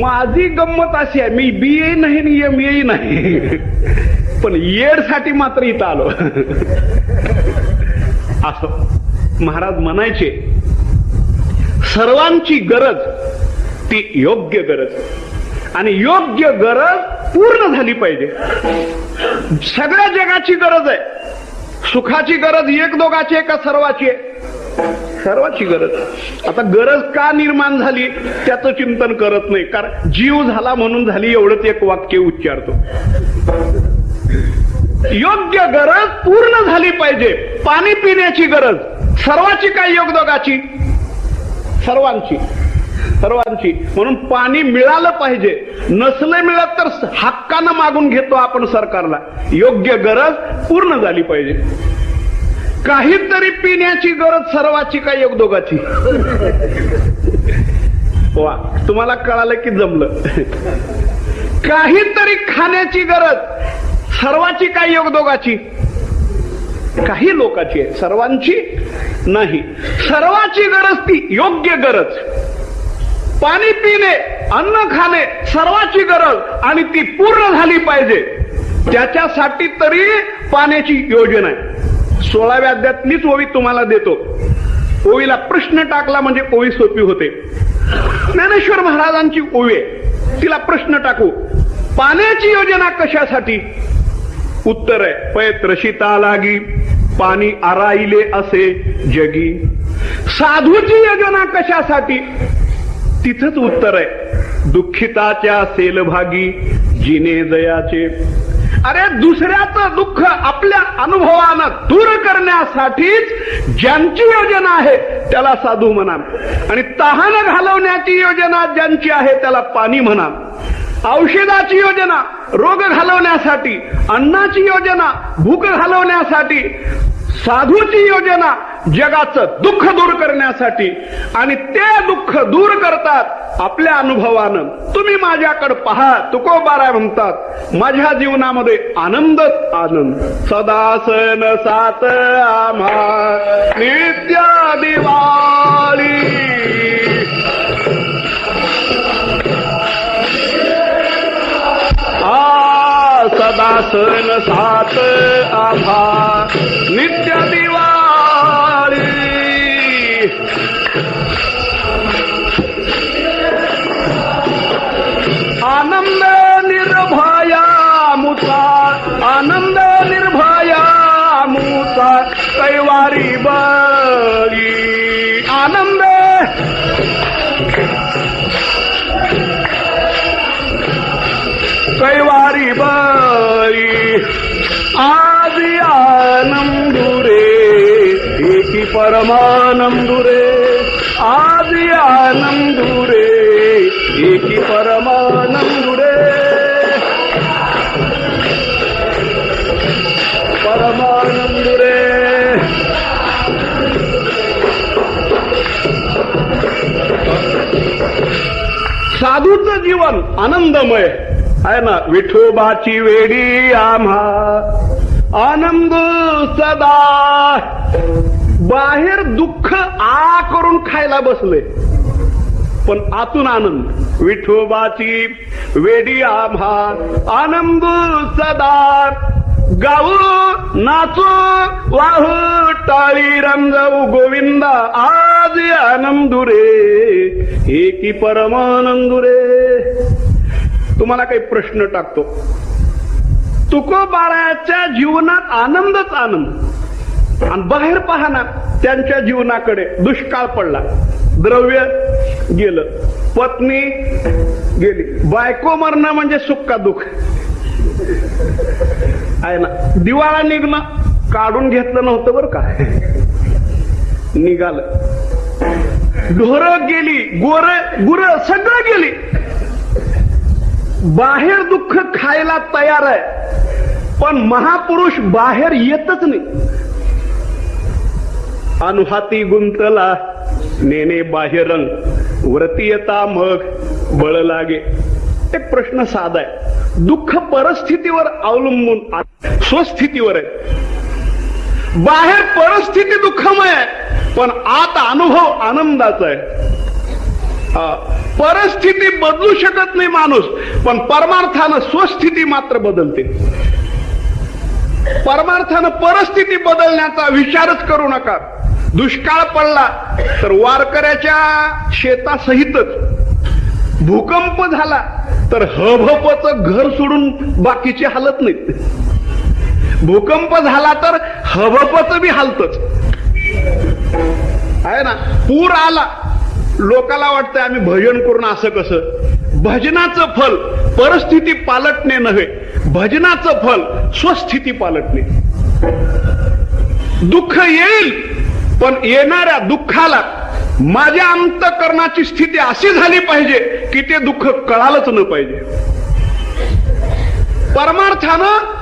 B: माझी गंमत अशी आहे, मी BA नाही आणि MA नाही, पण येड साठी मात्र इथं आलो. असं महाराज म्हणायचे, सर्वांची गरज ती योग्य गरज, आणि योग्य गरज पूर्ण झाली पाहिजे. सगळ्या जगाची गरज आहे. सुखाची गरज एक दोघाची आहे का सर्वाची आहे? सर्वाची गरज. आता गरज का निर्माण झाली त्याचं चिंतन करत नाही, कारण जीव झाला म्हणून झाली एवढंच एक वाक्य उच्चारतो. योग्य गरज पूर्ण झाली पाहिजे. पाणी पिण्याची गरज सर्वाची काय योगदोगाची? सर्वांची, सर्वांची. म्हणून पाणी मिळालं पाहिजे. नसलं मिळत तर हक्कानं मागून घेतो आपण सरकारला. योग्य गरज पूर्ण झाली पाहिजे. काहीतरी पिण्याची गरज सर्वाची काय योगदोगाची? वा, तुम्हाला कळालं की जमलं. काहीतरी खाण्याची गरज सर्वाची काय योगदोगाची? काही लोकांची आहे, सर्वांची नाही. सर्वाची गरज ती योग्य गरज. पाणी पिणे, अन्न खाणे सर्वाची गरज, आणि ती पूर्ण झाली पाहिजे. त्याच्यासाठी तरी पाण्याची योजना आहे. 16व्या अध्यायातलीच ओवी तुम्हाला देतो. ओवीला प्रश्न टाकला म्हणजे ओवी सोपी होते. ज्ञानेश्वर महाराजांची ओवी आहे, तिला प्रश्न टाकू, पाण्याची योजना कशासाठी? उत्तर आहे, पैत्रशिता लागी पाणी आराईले असे जगी. साधूची योजना कशासाठी? तिथंच उत्तर आहे, दुःखिताच्या सेलभागी जिने दयाचे. अरे दुसऱ्याचं दुःख आपल्या अनुभवानं दूर करण्यासाठीच ज्यांची योजना आहे त्याला साधू म्हणा, आणि तहान घालवण्याची योजना ज्यांची आहे त्याला पाणी म्हणा. औषधाची योजना रोग घालवण्यासाठी, अन्नाची योजना भूक घालवण्यासाठी, साधूची योजना जगाचं दुःख दूर करण्यासाठी. आणि ते दुःख दूर करतात आपल्या अनुभवानं. तुम्ही माझ्याकडे पहा, तुकोबाराय म्हणतात, माझ्या जीवनामध्ये आनंदच आनंद. सदा सण सात आम्हा नित्य दिवाळी. सदा सण सात आम्हा नित्य दिवाळी. आनंद निर्भया मुता, आनंद निर्भया मुता कैवारी बळी. आनंद कैवारी बळी. आज आनंदुरे एकी परमानंदुरे आदि आनंदुरे एकी परमानंदुरे परमानंदुरे साधूचं जीवन आनंदमय आहे ना. विठोबाची वेडी आम्हा आनंद सदा. बाहेर दुःख आ करून खायला बसले पण आतून आनंद. विठोबाची वेडी आम्हा आनंद सदा. गाऊ नाचू वाहू टाळी रंगवू गोविंदा आज आनंदुरे एकी परमानंदुरे. तुम्हाला काही प्रश्न टाकतो. तुकोबाराच्या जीवनात आनंदच आनंद आणि बाहेर पाहणार त्यांच्या जीवनाकडे दुष्काळ पडला, द्रव्य गेलं, पत्नी गेली, बायको मरणं म्हणजे सुख दुःख आहे ना. दिवाळा निघणं काढून घेतलं नव्हतं बरं का, निघालं. ढोरं गेली, गुर सगळं गेली. बाहेर दुःख खायला तयार आहे पण महापुरुष बाहेर येतच नाही. अनुहाती गुंतला नेने बाहेरंग व्रती येता मग बळ लागे. एक प्रश्न साधा आहे. दुःख परिस्थितीवर अवलंबून स्वस्थितीवर आहे. बाहेर परिस्थिती दुःखमय आहे पण आत अनुभव आनंदाचा आहे. परिस्थिती बदलू शकत नाही माणूस पण परमार्थानं स्वस्थिती मात्र बदलते. परमार्थानं परिस्थिती बदलण्याचा विचारच करू नका. दुष्काळ पडला तर वारकऱ्याच्या शेतासहितच, भूकंप झाला तर हभपचं घर सोडून बाकीचे हालत नाहीत. भूकंप झाला तर हभपचं बी हालतच आहे ना. पूर आला लोकाला वाटतं आम्ही भजन करून असं कसं. भजनाचं फल परिस्थिती पालटणे नव्हे, भजनाचं फल स्वस्थिती पालटणे. दुःख येईल पण येणाऱ्या दुःखाला माझ्या अंतःकरणाची स्थिती अशी झाली पाहिजे की ते दुःख कळालंच न पाहिजे. परमार्थानं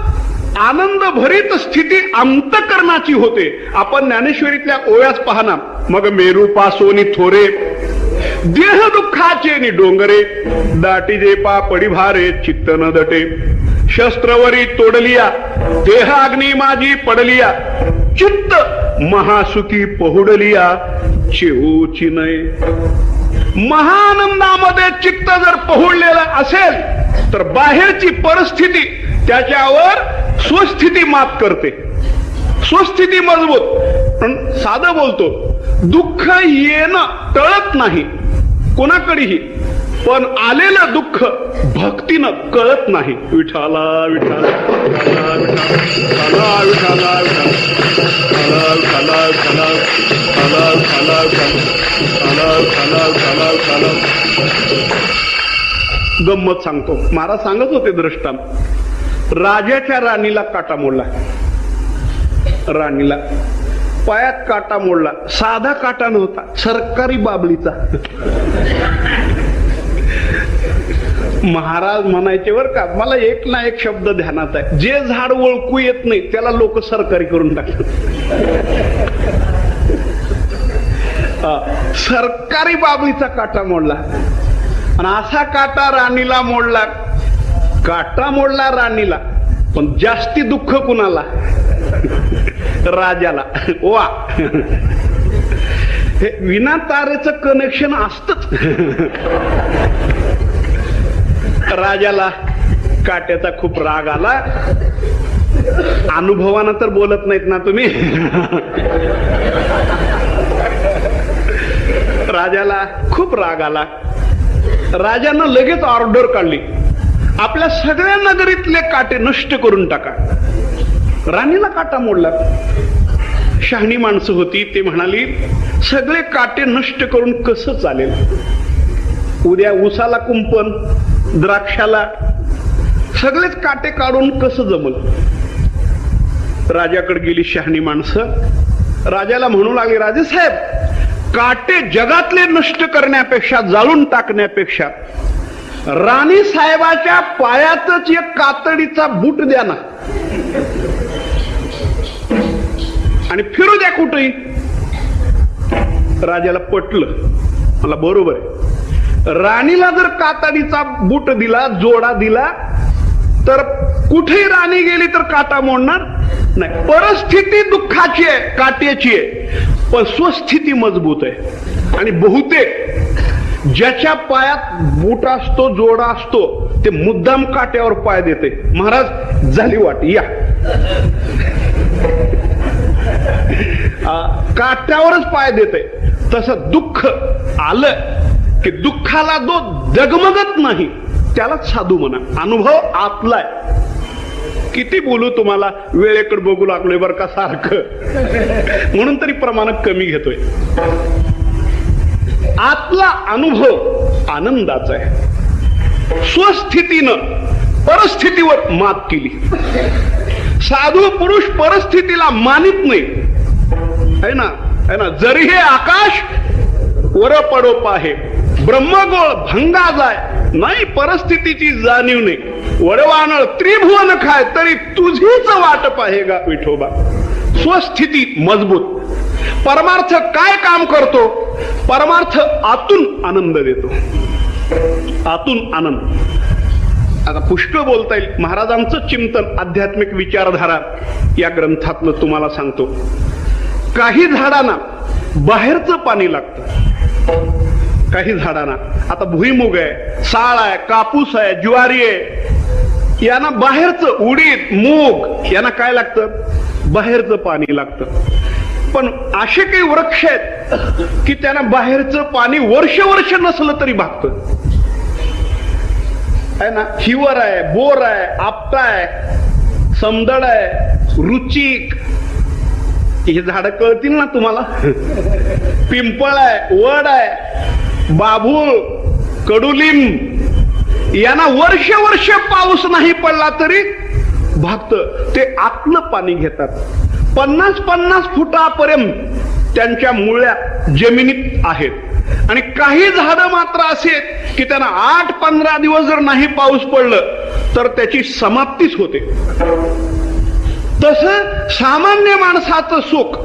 B: आनंद भरीत स्थिती अंतःकरणाची होते. आपण ज्ञानेश्वरीतल्या ओव्यास पाहना. मग मेरू पासोनी थोरे देह दुःखाचे नि डोंगरे दाटी जे पडी भारे चित्त न दटे. शस्त्रवरी तोडलिया देह अग्नी माझी पडलिया चित्त महासुखी पहुडलिया चिऊची नये. महानंदामध्ये चित्त जर पहुडलेलं असेल तर बाहेरची परिस्थिती त्याच्यावर स्वस्थिती मात करते. स्वस्थिती मजबूत. पण साधं बोलतो, दुःख येणं टळत नाही कोणाकडेही पण आलेलं दुःख भक्तीनं कळत नाही. विठाला विठाला विठाला विठाला विठाला विठाला विठाला विठाला. गंमत सांगतो. महाराज सांगत होते दृष्टांत. राजाच्या राणीला काटा मोडला. राणीला पायात काटा मोडला. साधा काटा नव्हता, सरकारी बाबलीचा. महाराज म्हणायचे बर का, मला एक ना एक शब्द ध्यानात आहे, जे झाड ओळखू येत नाही त्याला लोक सरकारी करून टाकतात. सरकारी बाबलीचा काटा मोडला आणि असा काटा राणीला मोडला. काटा मोडला राणीला पण जास्ती दुःख कुणाला? राजाला. वा, हे विना तारेचं कनेक्शन असतच. राजाला काट्याचा खूप राग आला. अनुभवानं तर बोलत नाहीत ना तुम्ही. राजाला खूप राग आला. राजानं लगेच ऑर्डर काढली, आपल्या सगळ्या नगरीतले काटे नष्ट करून टाका. राणीला काटा मोडला. शहाणी माणसं होती, ते म्हणाली सगळे काटे नष्ट करून कसं चालेल? उद्या ऊसाला कुंपण, द्राक्षाला, सगळेच काटे काढून कसं जमल? राजाकडे गेली शहाणी माणसं. राजाला म्हणू लागले, राजेसाहेब, काटे जगातले नष्ट करण्यापेक्षा, जाळून टाकण्यापेक्षा राणी साहेबाच्या पायातच एक कातडीचा बूट द्या ना आणि फिरू द्या कुठेही. राजाला पटलं, मला बरोबर आहे. राणीला जर कातडीचा बूट दिला, जोडा दिला, तर कुठेही राणी गेली तर काटा मोडणार नाही. परिस्थिती दुःखाची आहे, काट्याची आहे, पण स्वस्थिती मजबूत आहे. आणि बहुतेक ज्याच्या पायात बूट असतो, जोडा असतो, ते मुद्दाम काट्यावर पाय देते. महाराज झाली वाट, या. काट्यावरच पाय देते. तसं दुःख आलं की दुःखाला जो डगमगत नाही त्यालाच साधू म्हणा. अनुभव आतलाय. किती बोलू तुम्हाला, वेळेकडे बघू लागलोय बरं का सारखं, म्हणून तरी प्रमाण कमी घेतोय. आतला अनुभव आनंदाचा आहे. स्वस्थितीनं परिस्थितीवर मात केली. साधू पुरुष परिस्थितीला मानित नाही, है ना, है ना. जरी हे आकाश वर पडो पाहे, ब्रह्मगोळ भंगा जाय, नाही परिस्थितीची जाणीव नाही. वडवानळ त्रिभुवन खाय, तरी तुझीच वाट पाहेगा विठोबा. स्वस्थिती मजबूत. परमार्थ काय काम करतो? परमार्थ आतून आनंद देतो, आतून आनंद. आता पुष्कळ बोलता येईल. महाराजांचं चिंतन, आध्यात्मिक विचारधारा या ग्रंथातलं तुम्हाला सांगतो. काही झाडांना बाहेरचं पाणी लागतं, काही झाडांना. आता भुईमुग आहे, साळ आहे, कापूस आहे, ज्वारी आहे, यांना बाहेरचं, उडीद, मूग यांना काय लागतं? बाहेरचं पाणी लागतं. पण असे काही वृक्ष आहेत की त्यांना बाहेरचं पाणी वर्ष वर्ष नसलं तरी भागतं, है ना. हिवर आहे, बोर आहे, आपटा आहे, समदड आहे, रुचिक, हे झाड कळतील ना तुम्हाला. पिंपळ आहे, वड आहे, बाभूळ, कडुलिंब यांना वर्ष वर्ष पाऊस नाही पडला तरी भागतं. ते आतलं पाणी घेतात. 50-50 फुटापर्यंत त्यांच्या मुळ्या जमिनीत आहेत. आणि काही झाडं मात्र असे आहेत की त्यांना 8-15 दिवस जर नाही पाऊस पडलं तर त्याची समाप्तीच होते. तसं सामान्य माणसाचं सुख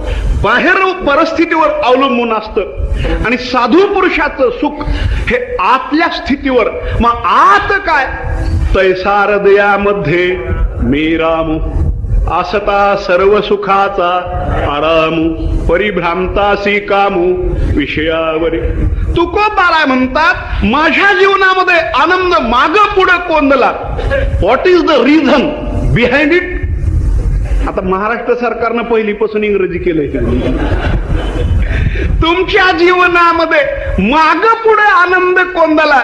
B: बाहेर परिस्थितीवर अवलंबून असतं आणि साधू पुरुषाचं सुख हे आतल्या स्थितीवर. मग आत काय? तैसा हृदयामध्ये मी राम, असता सर्व सुखाचा आराम, परिभ्रांतासी कामू विषयावरी. तुकोबाराय म्हणतात, माझ्या जीवनामध्ये आनंद माग पुढे कोंदला. What is the reason behind it? आता महाराष्ट्र सरकारनं पहिलीपासून इंग्रजी केलंय. तुमच्या जीवनामध्ये माग पुढे आनंद कोंदला,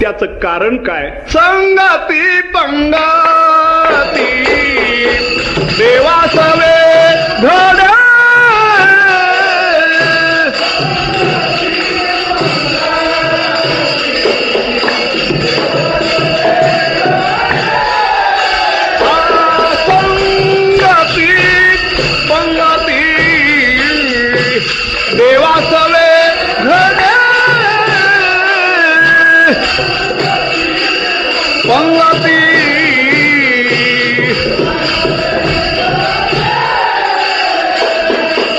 B: त्याचं कारण काय? संगती पंगती देवा सवे धड, संगती पंगती देवा सवे धड, पंगती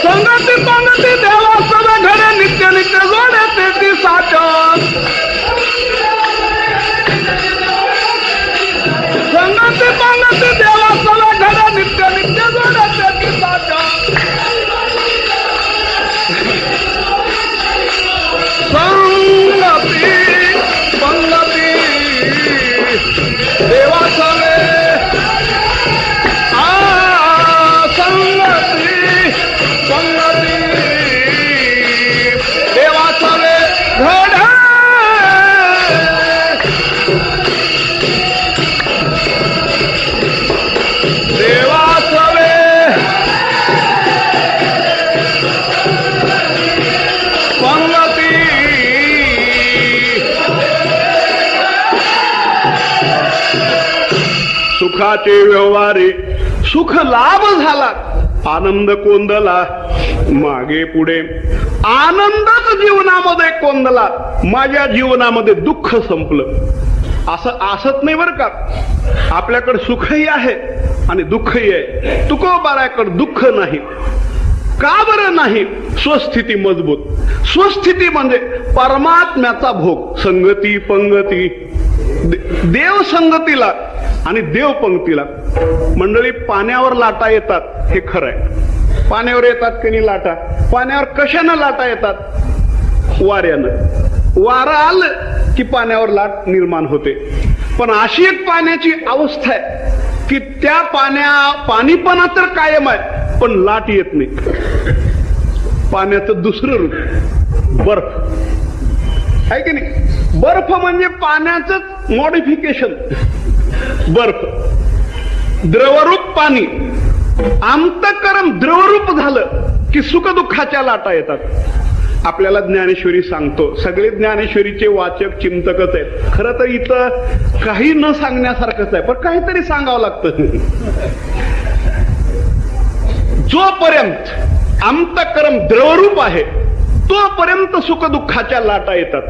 B: संगती पंगती देवा सवे घडे, नित्य नित्य जोडे तेची साचन. संगती पंगती देवा सवे घडे, नित्य नित्य जोडे तेची साचन. संगती पंगती देवा सवे, संगती पंगती देवा सवे घड, देवा सवे पंगती. सुखाचे व्यवहारे सुख लाभ झाला, आनंद कोंदला. मागे पुढे आनंदच जीवनामध्ये कोंदला, माझ्या जीवनामध्ये दुःख संपलं असं असत नाही बरं का. आपल्याकडे सुखही आहे आणि दुःखही आहे. तुकोबाराकडे दुःख नाही. का बरं नाही? स्वस्थिती मजबूत. स्वस्थिती म्हणजे परमात्म्याचा भोग, संगती पंगती, देव संगतीला आणि देव पंक्तीला. मंडळी, पाण्यावर लाटा येतात हे खरं आहे. पाण्यावर येतात की नाही लाटा? पाण्यावर कशानं लाटा येतात? वाऱ्यानं. वारं आलं की पाण्यावर लाट निर्माण होते. पण अशी एक पाण्याची अवस्था आहे की त्या पाणीपणा तर कायम आहे पण लाट येत नाही. पाण्याचं दुसरं रूप बर्फ आहे की नाही? बर्फ म्हणजे पाण्याचं मॉडिफिकेशन. बर्फ द्रवरूप पाणी, अंतःकरण द्रवरूप झालं की सुखदुःखाच्या लाटा येतात. आपल्याला ज्ञानेश्वरी सांगतो. सगळे ज्ञानेश्वरीचे वाचक चिंतकच आहेत. खरं तर इथं काही न सांगण्यासारखंच आहे, पण काहीतरी सांगावं लागतं. जोपर्यंत अंतःकरण द्रवरूप आहे तोपर्यंत सुखदुःखाच्या लाटा येतात.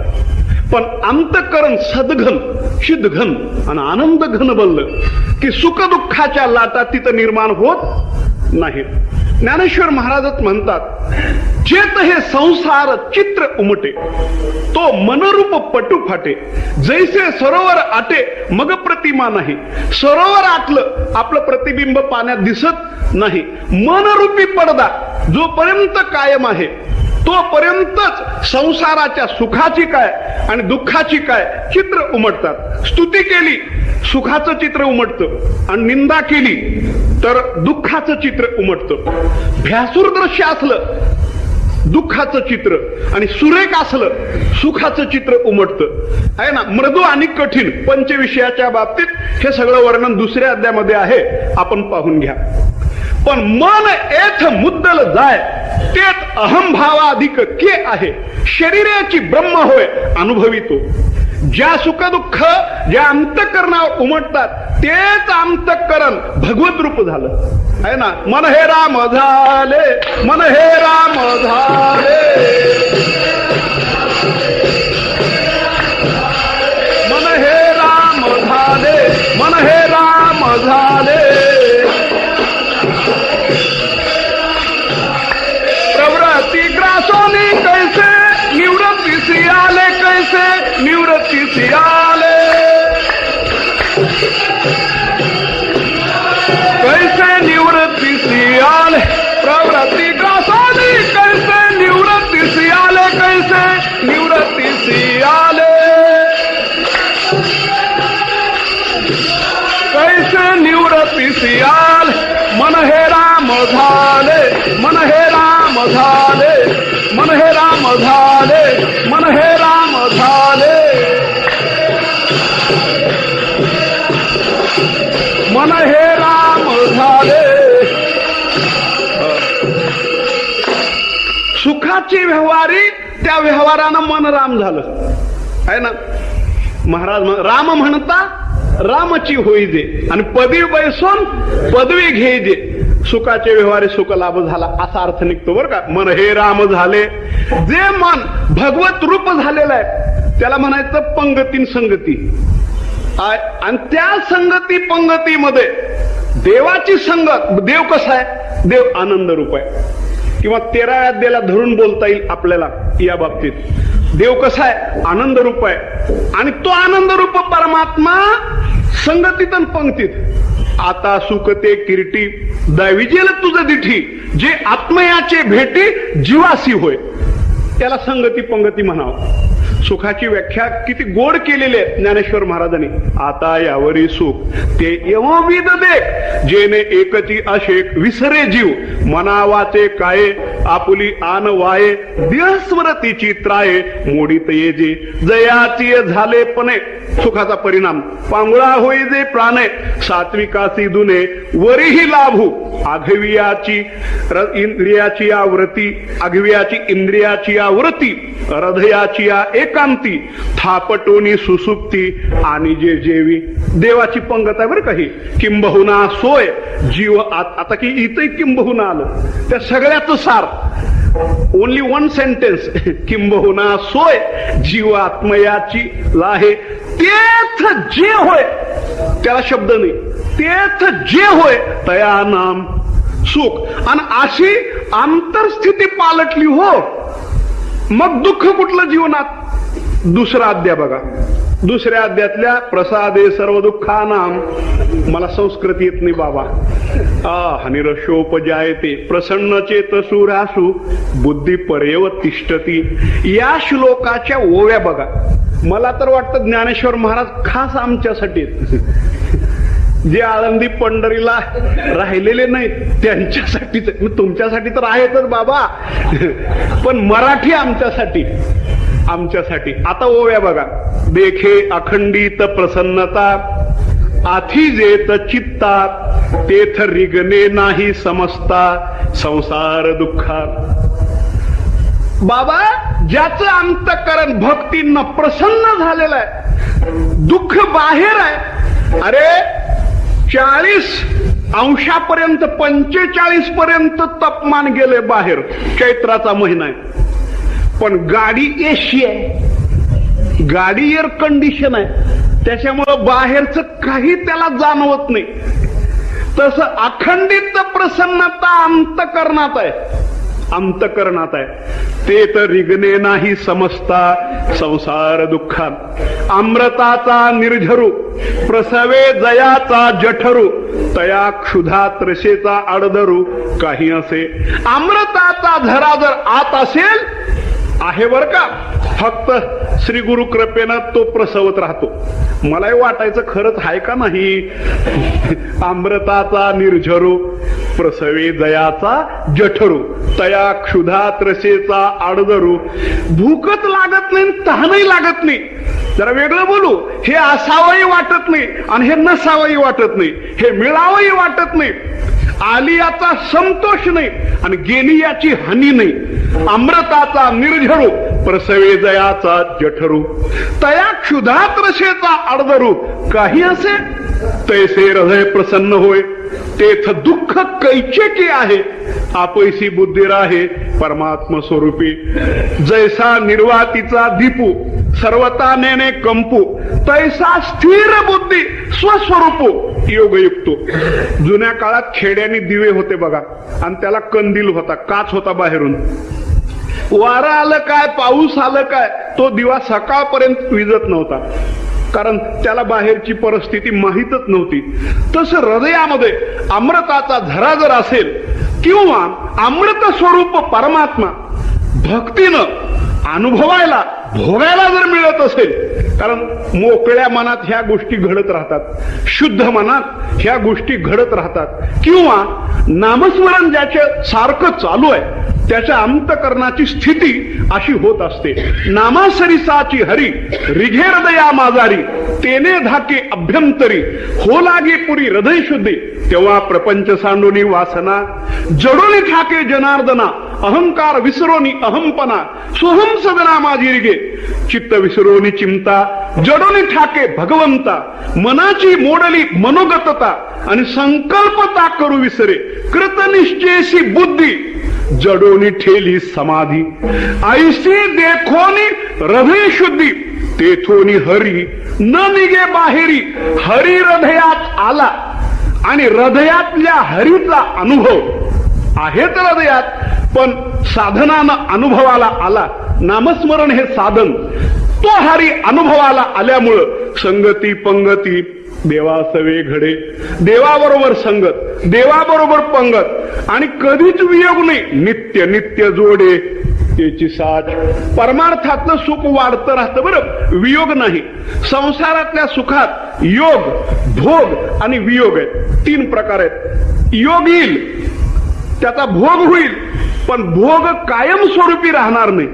B: पण अंतःकरण सद्घन, शिद्धघन आणि आनंद घन बनलं की सुखदुःखाच्या लाटा तिथं निर्माण होत नाहीत. ज्ञानेश्वर महाराजच म्हणतात, चेत हे संसार चित्र उमटे, तो मनरूप पटू फाटे, जैसे सरोवर आटे मग प्रतिमा नाही. सरोवर आटलं, आपलं प्रतिबिंब पाण्यात दिसत नाही. मनरूपी पडदा जोपर्यंत कायम आहे तोपर्यंतच संसाराच्या सुखाची काय आणि दुःखाची काय चित्र उमटतात. स्तुती केली सुखाचं चित्र उमटतं आणि निंदा केली तर दुःखाचं चित्र उमटतं. भ्यासूर दृश्य असलं दुःखाचं चित्र आणि सुरेख असलं सुखाचं चित्र उमटतं आहे ना. मृदू आणि कठीण पंचविषयाच्या बाबतीत हे सगळं वर्णन दुसऱ्या अध्यायामध्ये आहे, आपण पाहून घ्या. पण मन एथ मुद्दल जाय तेत अहंभावाधिक के आहे, शरीराची ब्रह्म होय अनुभवितो. ज्या सुखदुःख ज्या अंतःकरणावर उमटतात तेच अंतःकरण भगवत रूप झालं आहे ना. मन हे राम झाले, मन हे राम झाले, मन हे राम झाले, मन हे राम झाले. प्रवृत्ती ग्रासोनी कैसे निवृत्ती सियाले, कैसे निवृत्ती सियाले, कैसे निवृत्ती सियाले. प्रवृत्ती ग्रासोनी कैसे निवृत्ती सियाले, कैसे निवृत्ती सियाले, कैसे निवृत्ती सियाल. मन हे राम झाले, मन हे राम झाले, मन हे राम झाले, मन हे राम झाले, मन हे राम झाले. सुखाची व्यवहारी त्या व्यवहारानं मन राम झालं आहे ना. महाराज राम म्हणता रामची होई दे आणि पदवी बैसून पदवी घेई दे. सुखाचे व्यवहारी सुख लाभ झाला असा अर्थ निघतो बरं का. मन हे राम झाले. जे मन भगवत रूप झालेलं आहे त्याला म्हणायचं पंगतीन संगती. आणि त्या संगती पंगतीमध्ये देवाची संगत. देव कसा आहे? देव आनंद रूप आहे. किंवा 13व्या अध्यायाला धरून बोलता येईल आपल्याला या बाबतीत. देव कसा आहे? आनंद रूप आहे. आणि तो आनंद रूप परमात्मा संगतीत आणि पंक्तीत. आता सुख ते किरीटी दैविजेल तुझ दिठी, जे आत्मयाचे भेटी जीवासी होय. त्याला संगती पंगती म्हणावं. सुखाची व्याख्या किती गोड केलेली आहे ज्ञानेश्वर महाराजांनी. आता यावरी सुख ते यमविद देख, जेने एकची अशेक विसरे जीव, मनावाचे काये आपुली आन वाये, देहस्मरतीची त्राये मोडीत येजे, जयाची झाले पणे. सुखाचा परिणाम पांगुळा होई जे प्राणे, सात्विकासी दुने वरीही लाभू, आघवियाची इंद्रियाची आवृत्ती, अघव्याची इंद्रियाची आवृत्ती, हृदयाची एकांती, थापटोनी सुसुप्ती आणि जे जेवी. देवाची पंगत आहे बरं काही. किंबहुना सोय जीव. आता की इथं किंबहुना आलं, त्या सगळ्याचं सार, ओनली वन सेंटेन्स. किंबहुना सोय जीव आत्मयाची लाहे, तेथ जे होय, त्याला शब्द नाही, तेथ जे होय तया नाम सुख. आणि अशी आंतरस्थिती पालटली हो, मग दुःख कुठलं जीवनात. दुसरा अध्याय बघा, दुसऱ्या अध्यायातल्या प्रसादे सर्व दुःखानाम. मला संस्कृत येत नाही बाबा. हनिरशोपजायते प्रसन्न चेतसुरासु बुद्धी परेव तिष्ठती. या श्लोकाच्या ओव्या बघा. मला तर वाटतं ज्ञानेश्वर महाराज खास आमच्यासाठी, जे आळंदी पंढरीला राहिलेले नाहीत त्यांच्यासाठीच. तुमच्यासाठी तर आहेतच बाबा, पण मराठी आमच्यासाठी. आता ओव्या बघा. देखे अखंडित प्रसन्नता आथी जेत चित्ता, तेथ रिगणे नाही समजता संसार दुःखात. बाबा, ज्याचं अंतःकरण भक्तीनं प्रसन्न झालेलं आहे, दुःख बाहेर आहे. अरे 40 अंशापर्यंत 45 पर्यंत तापमान गेले बाहेर. चैत्राचा महिना आहे, पण गाडी एसी आहे, गाडी एअर कंडिशन आहे, त्याच्यामुळं बाहेरचं काही त्याला जाणवत नाही. तसं अखंडित प्रसन्नता अंतःकरणात आहे, अंतःकरणात आहे. ते तर रिगणे नाही समजता संसार दुःखात. अमृताचा निर्झरू प्रसवे जयाचा जठरू, तया क्षुधा त्रसेचा आडदरू काही असे. अमृताचा झरा जर आत असेल, आहे बर का, फक्त श्री गुरु कृपेनं तो प्रसवत राहतो. मलाही वाटायचं खरंच आहे का नाही. अमृताचा निर्झरू प्रसवे जयाचा जठरू, तया क्षुधा त्रसेचा आडदरू. भूकच लागत नाही, तहानही लागत नाही. जरा वेगळं बोलू, हे असावंही वाटत नाही आणि हे नसावंही वाटत नाही, हे मिळावंही वाटत नाही. आली याचा संतोष नाही आणि गेली याची हानी नाही. अमृताचा निर्झरू प्रसवे जयाचा जठरू, तया क्षुधा त्रसेचा आडदरू काही असे. तैसे हृदय प्रसन्न होय, तेथ दुःख कैचेकी आहे. आपैसी बुद्धी राहे परमात्म स्वरूपी. जैसा निर्वातीचा दीपू सर्वता नेने कंपू, तैसा स्थिर बुद्धी स्वस्वरूपो योगयुक्तो. जुन्या काळात खेड्याने दिवे होते बघा, आणि त्याला कंदील होता, काच होता बाहेरून. वारं आलं काय, पाऊस आलं काय, तो दिवा सकाळपर्यंत विजत नव्हता, कारण त्याला बाहेरची परिस्थिती माहीतच नव्हती. तसं हृदयामध्ये अमृताचा झरा जर असेल किंवा अमृत स्वरूप परमात्मा भक्तीनं अनुभवायला भोगायला जर मिळत असेल, कारण मोकळ्या मनात ह्या गोष्टी घडत राहतात, शुद्ध मनात ह्या गोष्टी घडत राहतात, किंवा नामस्मरण ज्याच्या सारखं चालू आहे त्याच्या अंतःकरणाची स्थिती अशी होत असते. नामासरिसाची हरी रिघे हृदया माझारी, तेने धाके अभ्यंतरी हो लागे पुरी हृदय शुद्धी. तेव्हा प्रपंच सांडोनी वासना जडोनी ठाके जनार्दना. अहंकार विसरोनी अहंपणा सोहम सदना माझी रिगे. चित्त विसरोनी चिंता जडोनी ठाके भगवंता. मनाची मोडली मनोगतता आणि संकल्पता करू विसरे. कृतनिश्चयसी बुद्धी जडोनी ठेली समाधी. ऐसी देखोनी हृदय शुद्धी तेथोनी हरी न निघे बाहेरी. हरी हृदयात आला आणि हृदयातल्या हरीचा अनुभव आहेच हृदयात, पण साधनानं अनुभवाला आला. नामस्मरण हे साधन, तो हरी अनुभवाला आल्यामुळं संगती पंगती देवासवे घडे. देवाबरोबर संगत, देवाबरोबर पंगत आणि कधीच वियोग नाही. नित्य नित्य जोडे त्याची साथ. परमार्थातलं सुख वाढतं राहतं बरं, वियोग नाही. संसारातल्या सुखात योग, भोग आणि वियोग आहेत. 3 प्रकार आहेत. योग येईल, त्याचा भोग होईल, पण भोग कायमस्वरूपी राहणार नाही.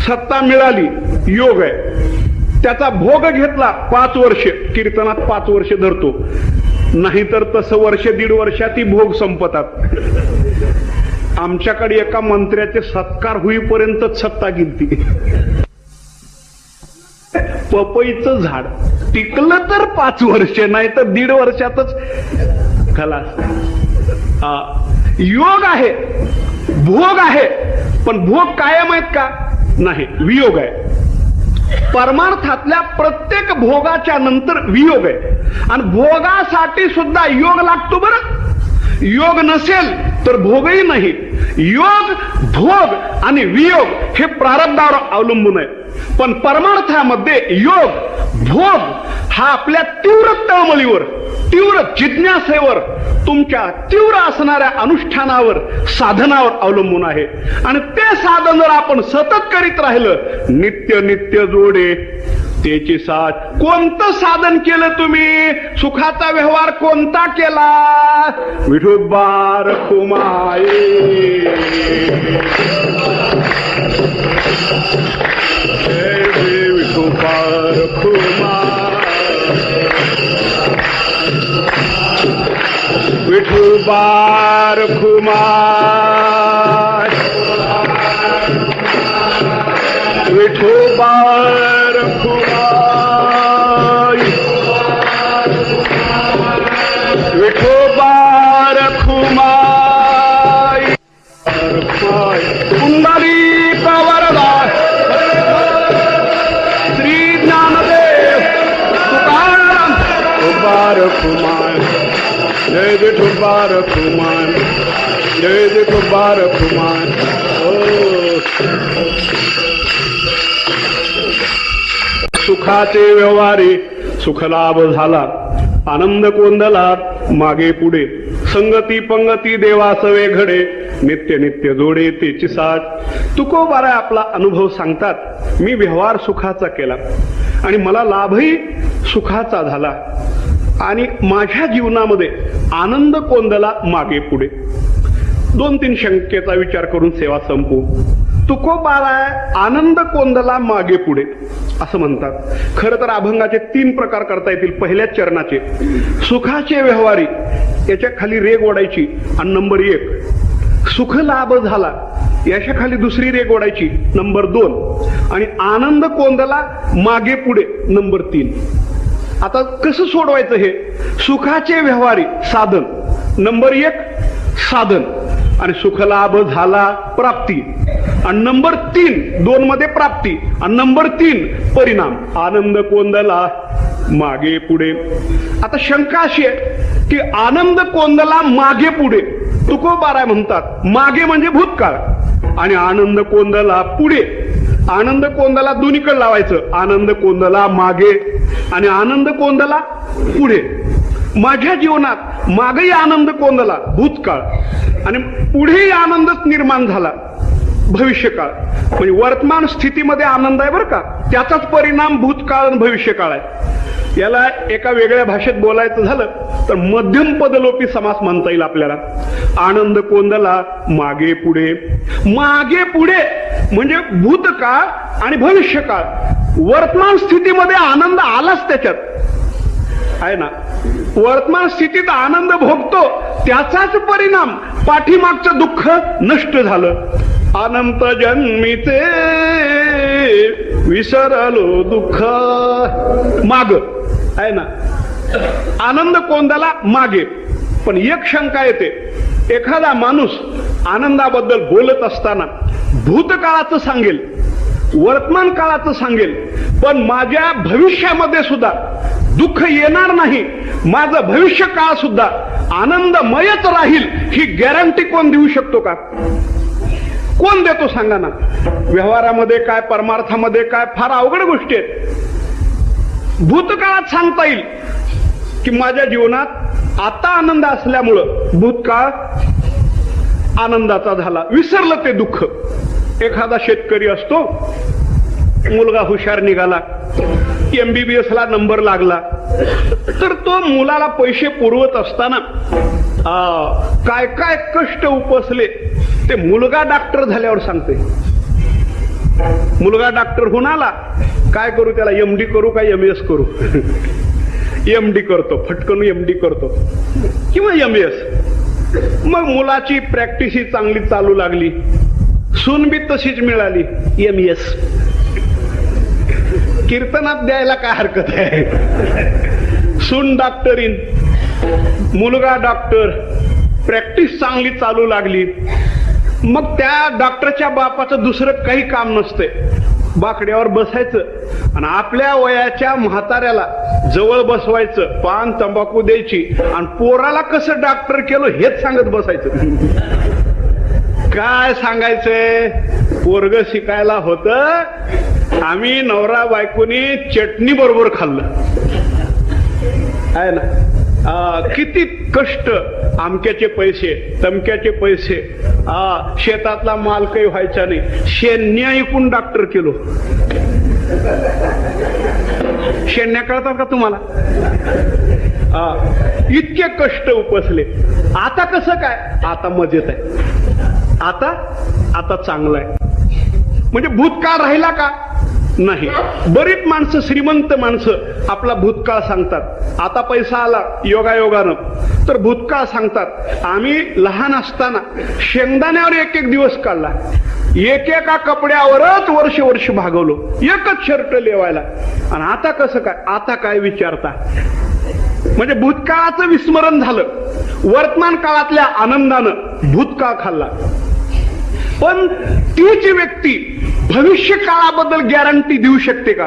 B: सत्ता मिळाली, योग आहे, त्याचा भोग घेतला 5 वर्ष, कीर्तनात 5 वर्ष धरतो, नाहीतर तसं वर्ष 1.5 वर्षात ती भोग संपतात. आमच्याकडे एका मंत्र्याचे सत्कार होईपर्यंत सत्ता गेलती. पपईचं झाड टिकलं तर 5 वर्ष, नाही तर 1.5 वर्षातच खलास. योग आहे, भोग आहे, पण भोग कायम आहेत का? नाही, वियोग आहे. परमार्थातल्या प्रत्येक भोगाच्या नंतर वियोग आहे. आणि भोगासाठी सुद्धा योग लागतो बरं. योग नसेल तर भोगही नाही. योग, भोग आणि वियोग हे प्रारब्धावर अवलंबून आहे. पण परमार्थामध्ये योग, भोग हा आपल्या तीव्र तळमळीवर, तीव्र जिज्ञासेवर, तुमच्या तीव्र असणाऱ्या अनुष्ठानावर, साधनावर अवलंबून आहे. आणि ते साधन जर आपण सतत करीत राहिलं, नित्य नित्य जोडे त्याची साथ. कोणतं साधन केलं तुम्ही? सुखाचा व्यवहार कोणता केला? विठोबार कुमाये, विठोबार कुमार, विठोबार कुमार, विठोबार कुमार, विठोबार कुमार. पुंडलिक वरदा श्री ज्ञानदेव तुकाराम. विठोबार कुमार, जय विठोबार कुमार, जय विठोबार कुमार. सुखाचे व्यवहारी सुखलाभ झाला, आनंद कोंदला मागे पुढे. संगती पंगती देवासवे घडे, नित्य नित्य जोडे त्याची साथ. तुकोबारा आपला अनुभव सांगतात. मी व्यवहार सुखाचा केला आणि मला लाभही सुखाचा झाला आणि माझ्या जीवनामध्ये आनंद कोंदला मागे पुढे. 2-3 शंकेचा विचार करून सेवा संपू. तुकोबारा आनंद कोंदला मागे पुढे असं म्हणतात. खरं तर अभंगाचे 3 प्रकार करता येतील. पहिल्याच चरणाचे सुखाचे व्यवहारी, याच्या खाली रेग ओढायची आणि नंबर 1. सुख लाभ झाला, याच्या खाली दुसरी रेग ओढायची नंबर 2. आणि आनंद कोंदला मागे पुढे नंबर 3. आता कसं सोडवायचं हे? सुखाचे व्यवहारी साधन नंबर 1 साधन, आणि सुखलाभ झाला प्राप्ती, आणि नंबर 3 2 मध्ये प्राप्ती, आणि नंबर 3 परिणाम आनंद कोंदला मागे पुढे. आता शंका अशी आहे की आनंद कोंदला मागे पुढे, तुकोबारा म्हणतात मागे म्हणजे भूतकाळ आणि आनंद कोंदला पुढे. आनंद कोंदला दोन्हीकडे लावायचं, आनंद कोंदला मागे आणि आनंद कोंदला पुढे. माझ्या जीवनात मागेही आनंद कोंदला भूतकाळ आणि पुढेही आनंदच निर्माण झाला भविष्यकाळ. म्हणजे वर्तमान स्थितीमध्ये आनंद आहे बरं का, त्याचाच परिणाम भूतकाळ आणि भविष्यकाळ आहे. याला एका वेगळ्या भाषेत बोलायचं झालं तर मध्यम पदलोपी समास म्हणता येईल आपल्याला. आनंद कोंदला मागे पुढे. मागे पुढे म्हणजे भूतकाळ आणि भविष्यकाळ. वर्तमान स्थितीमध्ये आनंद आलाच त्याच्यात आहे ना. वर्तमान स्थितीत आनंद भोगतो, त्याचाच परिणाम पाठीमागचं दुःख नष्ट झालं. अनंत जन्मीचे विसरलो दुःख माग आहे ना. आनंद कोंदला मागे. पण एक शंका येते, एखादा माणूस आनंदाबद्दल बोलत असताना भूतकाळाचं सांगेल, वर्तमान काळाचं सांगेल, पण माझ्या भविष्यामध्ये सुद्धा दुःख येणार नाही, माझं भविष्य काळ सुद्धा आनंदमयच राहील, ही गॅरंटी कोण देऊ शकतो का? कोण देतो सांगा ना. व्यवहारामध्ये काय, परमार्थामध्ये काय, फार अवघड गोष्टी आहेत. भूतकाळात सांगता येईल की माझ्या जीवनात आता आनंद असल्यामुळं भूतकाळ आनंदाचा झाला, विसरलं ते दुःख. एखादा शेतकरी असतो, मुलगा हुशार निघाला, MBBS ला नंबर लागला, तर तो मुलाला पैसे पुरवत असताना काय काय कष्ट उपसले ते मुलगा डॉक्टर झाल्यावर सांगते. मुलगा डॉक्टर होऊन आला, काय करू त्याला, MD करू का MS करू? MD करतो, फटकन MD करतो किंवा MS. मग मुलाची प्रॅक्टिस ही चांगली चालू लागली, सून बी तशीच मिळाली MS. कीर्तनात द्यायला काय हरकत आहे. सून डॉक्टरीन, मुलगा डॉक्टर, प्रॅक्टिस चांगली चालू लागली. मग त्या डॉक्टरच्या बापाचं दुसरं काही काम नसतंय, बाकड्यावर बसायचं आणि आपल्या वयाच्या म्हाताऱ्याला जवळ बसवायचं, पान तंबाखू द्यायची आणि पोराला कसं डॉक्टर केलं हेच सांगत बसायचं. काय सांगायचंय, पोरग शिकायला होतं, आम्ही नवरा बायकोनी चटणी बरोबर खाल्लं आहे ना. किती कष्ट, आमक्याचे पैसे तमक्याचे पैसे, शेतातला माल काही व्हायचा नाही, शेण्या ऐकून डॉक्टर केलो. शेण्या कळतात का तुम्हाला? इतके कष्ट उपसले. आता कसं काय, आता मजेत आहे, आता चांगलं आहे. म्हणजे भूतकाळ राहिला का नाही. बरीच माणसं, श्रीमंत माणसं आपला भूतकाळ सांगतात. आता पैसा आला योगायोगानं तर भूतकाळ सांगतात. आम्ही लहान असताना शेंगदाण्यावर एक दिवस काढला, एकेका कपड्यावरच वर्ष भागवलो, एकच शर्ट लेवायला. आणि आता कसं काय, आता काय विचारता. म्हणजे भूतकाळाचं विस्मरण झालं, वर्तमान काळातल्या आनंदानं भूतकाळ खाल्ला. पण तीच व्यक्ती भविष्य काळाबद्दल गॅरंटी देऊ शकते का?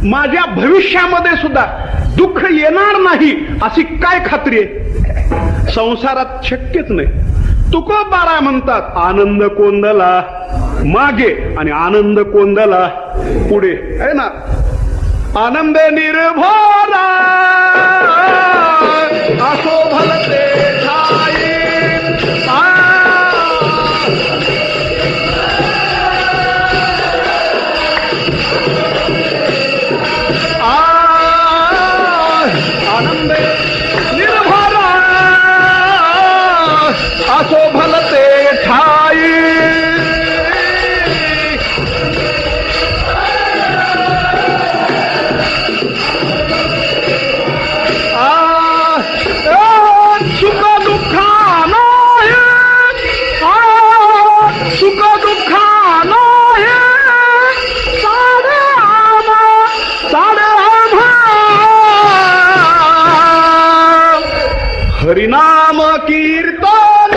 B: माझ्या भविष्यामध्ये सुद्धा दुःख येणार नाही अशी काय खात्री आहे? संसारात शक्यच नाही. तुकोबारा म्हणतात, आनंद कोंदला मागे आणि आनंद कोंदला पुढे, आहे ना. आनंद निर्भरा असो भलते ठाई, आनंद निर्भरा असो भलते ठाई. सुख दुःखानो सुख दुःखानो हरिनाम कीर्तन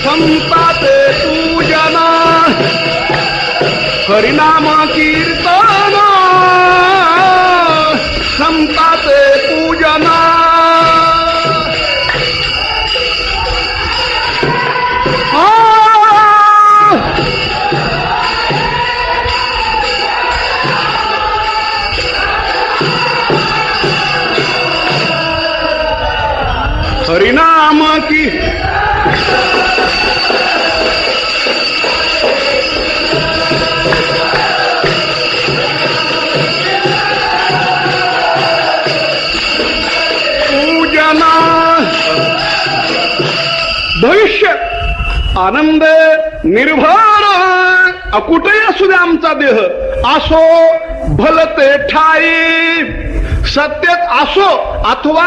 B: संतात पूजना, हरिनाम कीर्तन संतात पूजना. हरिनाम की पूजना. भविष्य आनंद निर्भर कुठेही असू दे आमचा देह, असो भलते ठाई. सत्यात असो अथवा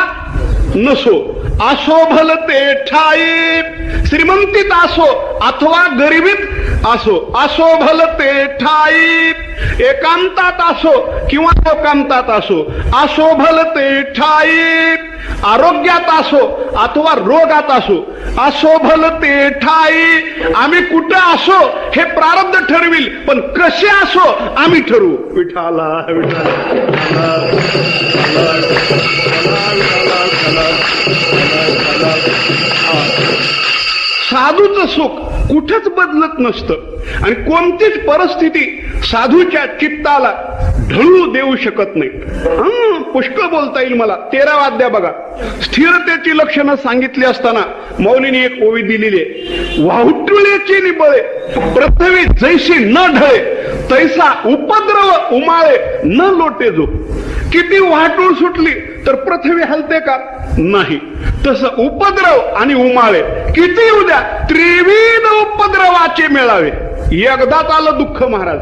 B: नसो, असो भलते ठाई. श्रीमंतीत असो अथवा गरिबीत असो, असो भलते ठाई. एकांतात असो किंवा लोकांतात असो, असो भलते ठाई. आरोग्यात असो अथवा रोगात असो, असो भलते ठाई. आम्ही कुठं असो हे प्रारब्ध ठरविल, पण कसे असो आम्ही ठरवू. विठाला विठाला. साधूचं सुख कुठंच बदलत नसतं आणि कोणतीच परिस्थिती साधूच्या चित्ताला ढळू देऊ शकत नाही. पुष्कळ बोलता येईल मला. 13 अध्याय बघा, स्थिरतेची लक्षणं सांगितली असताना मौलीने एक ओवी दिलेली आहे. वाहुटुळेची निबळे पृथ्वी जैसी न ढळे, तैसा उपद्रव उमाळे न लोटे जो. किती वाहटूळ सुटली तर पृथ्वी हलते का? नाही. तसं उपद्रव आणि उमाळे किती उद्या त्रिविध उपद्रवाचे मेळावे. एकदाच आलं दुःख महाराज,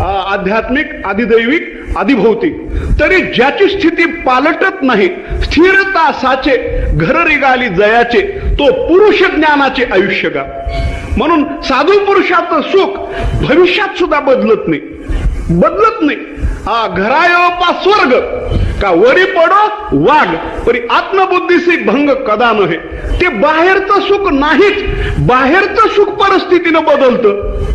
B: आध्यात्मिक, अधिदैविक, अधिभौतिक, तरी ज्याची स्थिती पालटत नाही, स्थिरता साचे घर रिगाली जयाचे, तो पुरुष ज्ञानाचे आयुष्य गा. म्हणून साधू पुरुषाचं सुख भविष्यात सुद्धा बदलत नाही. हा घरायो पा स्वर्ग का वरी पडो वाघ, परी आत्मबुद्धीसी भंग कदा नव्हे. ते बाहेरचं सुख नाहीच, बाहेरचं सुख परिस्थितीनं बदलतं.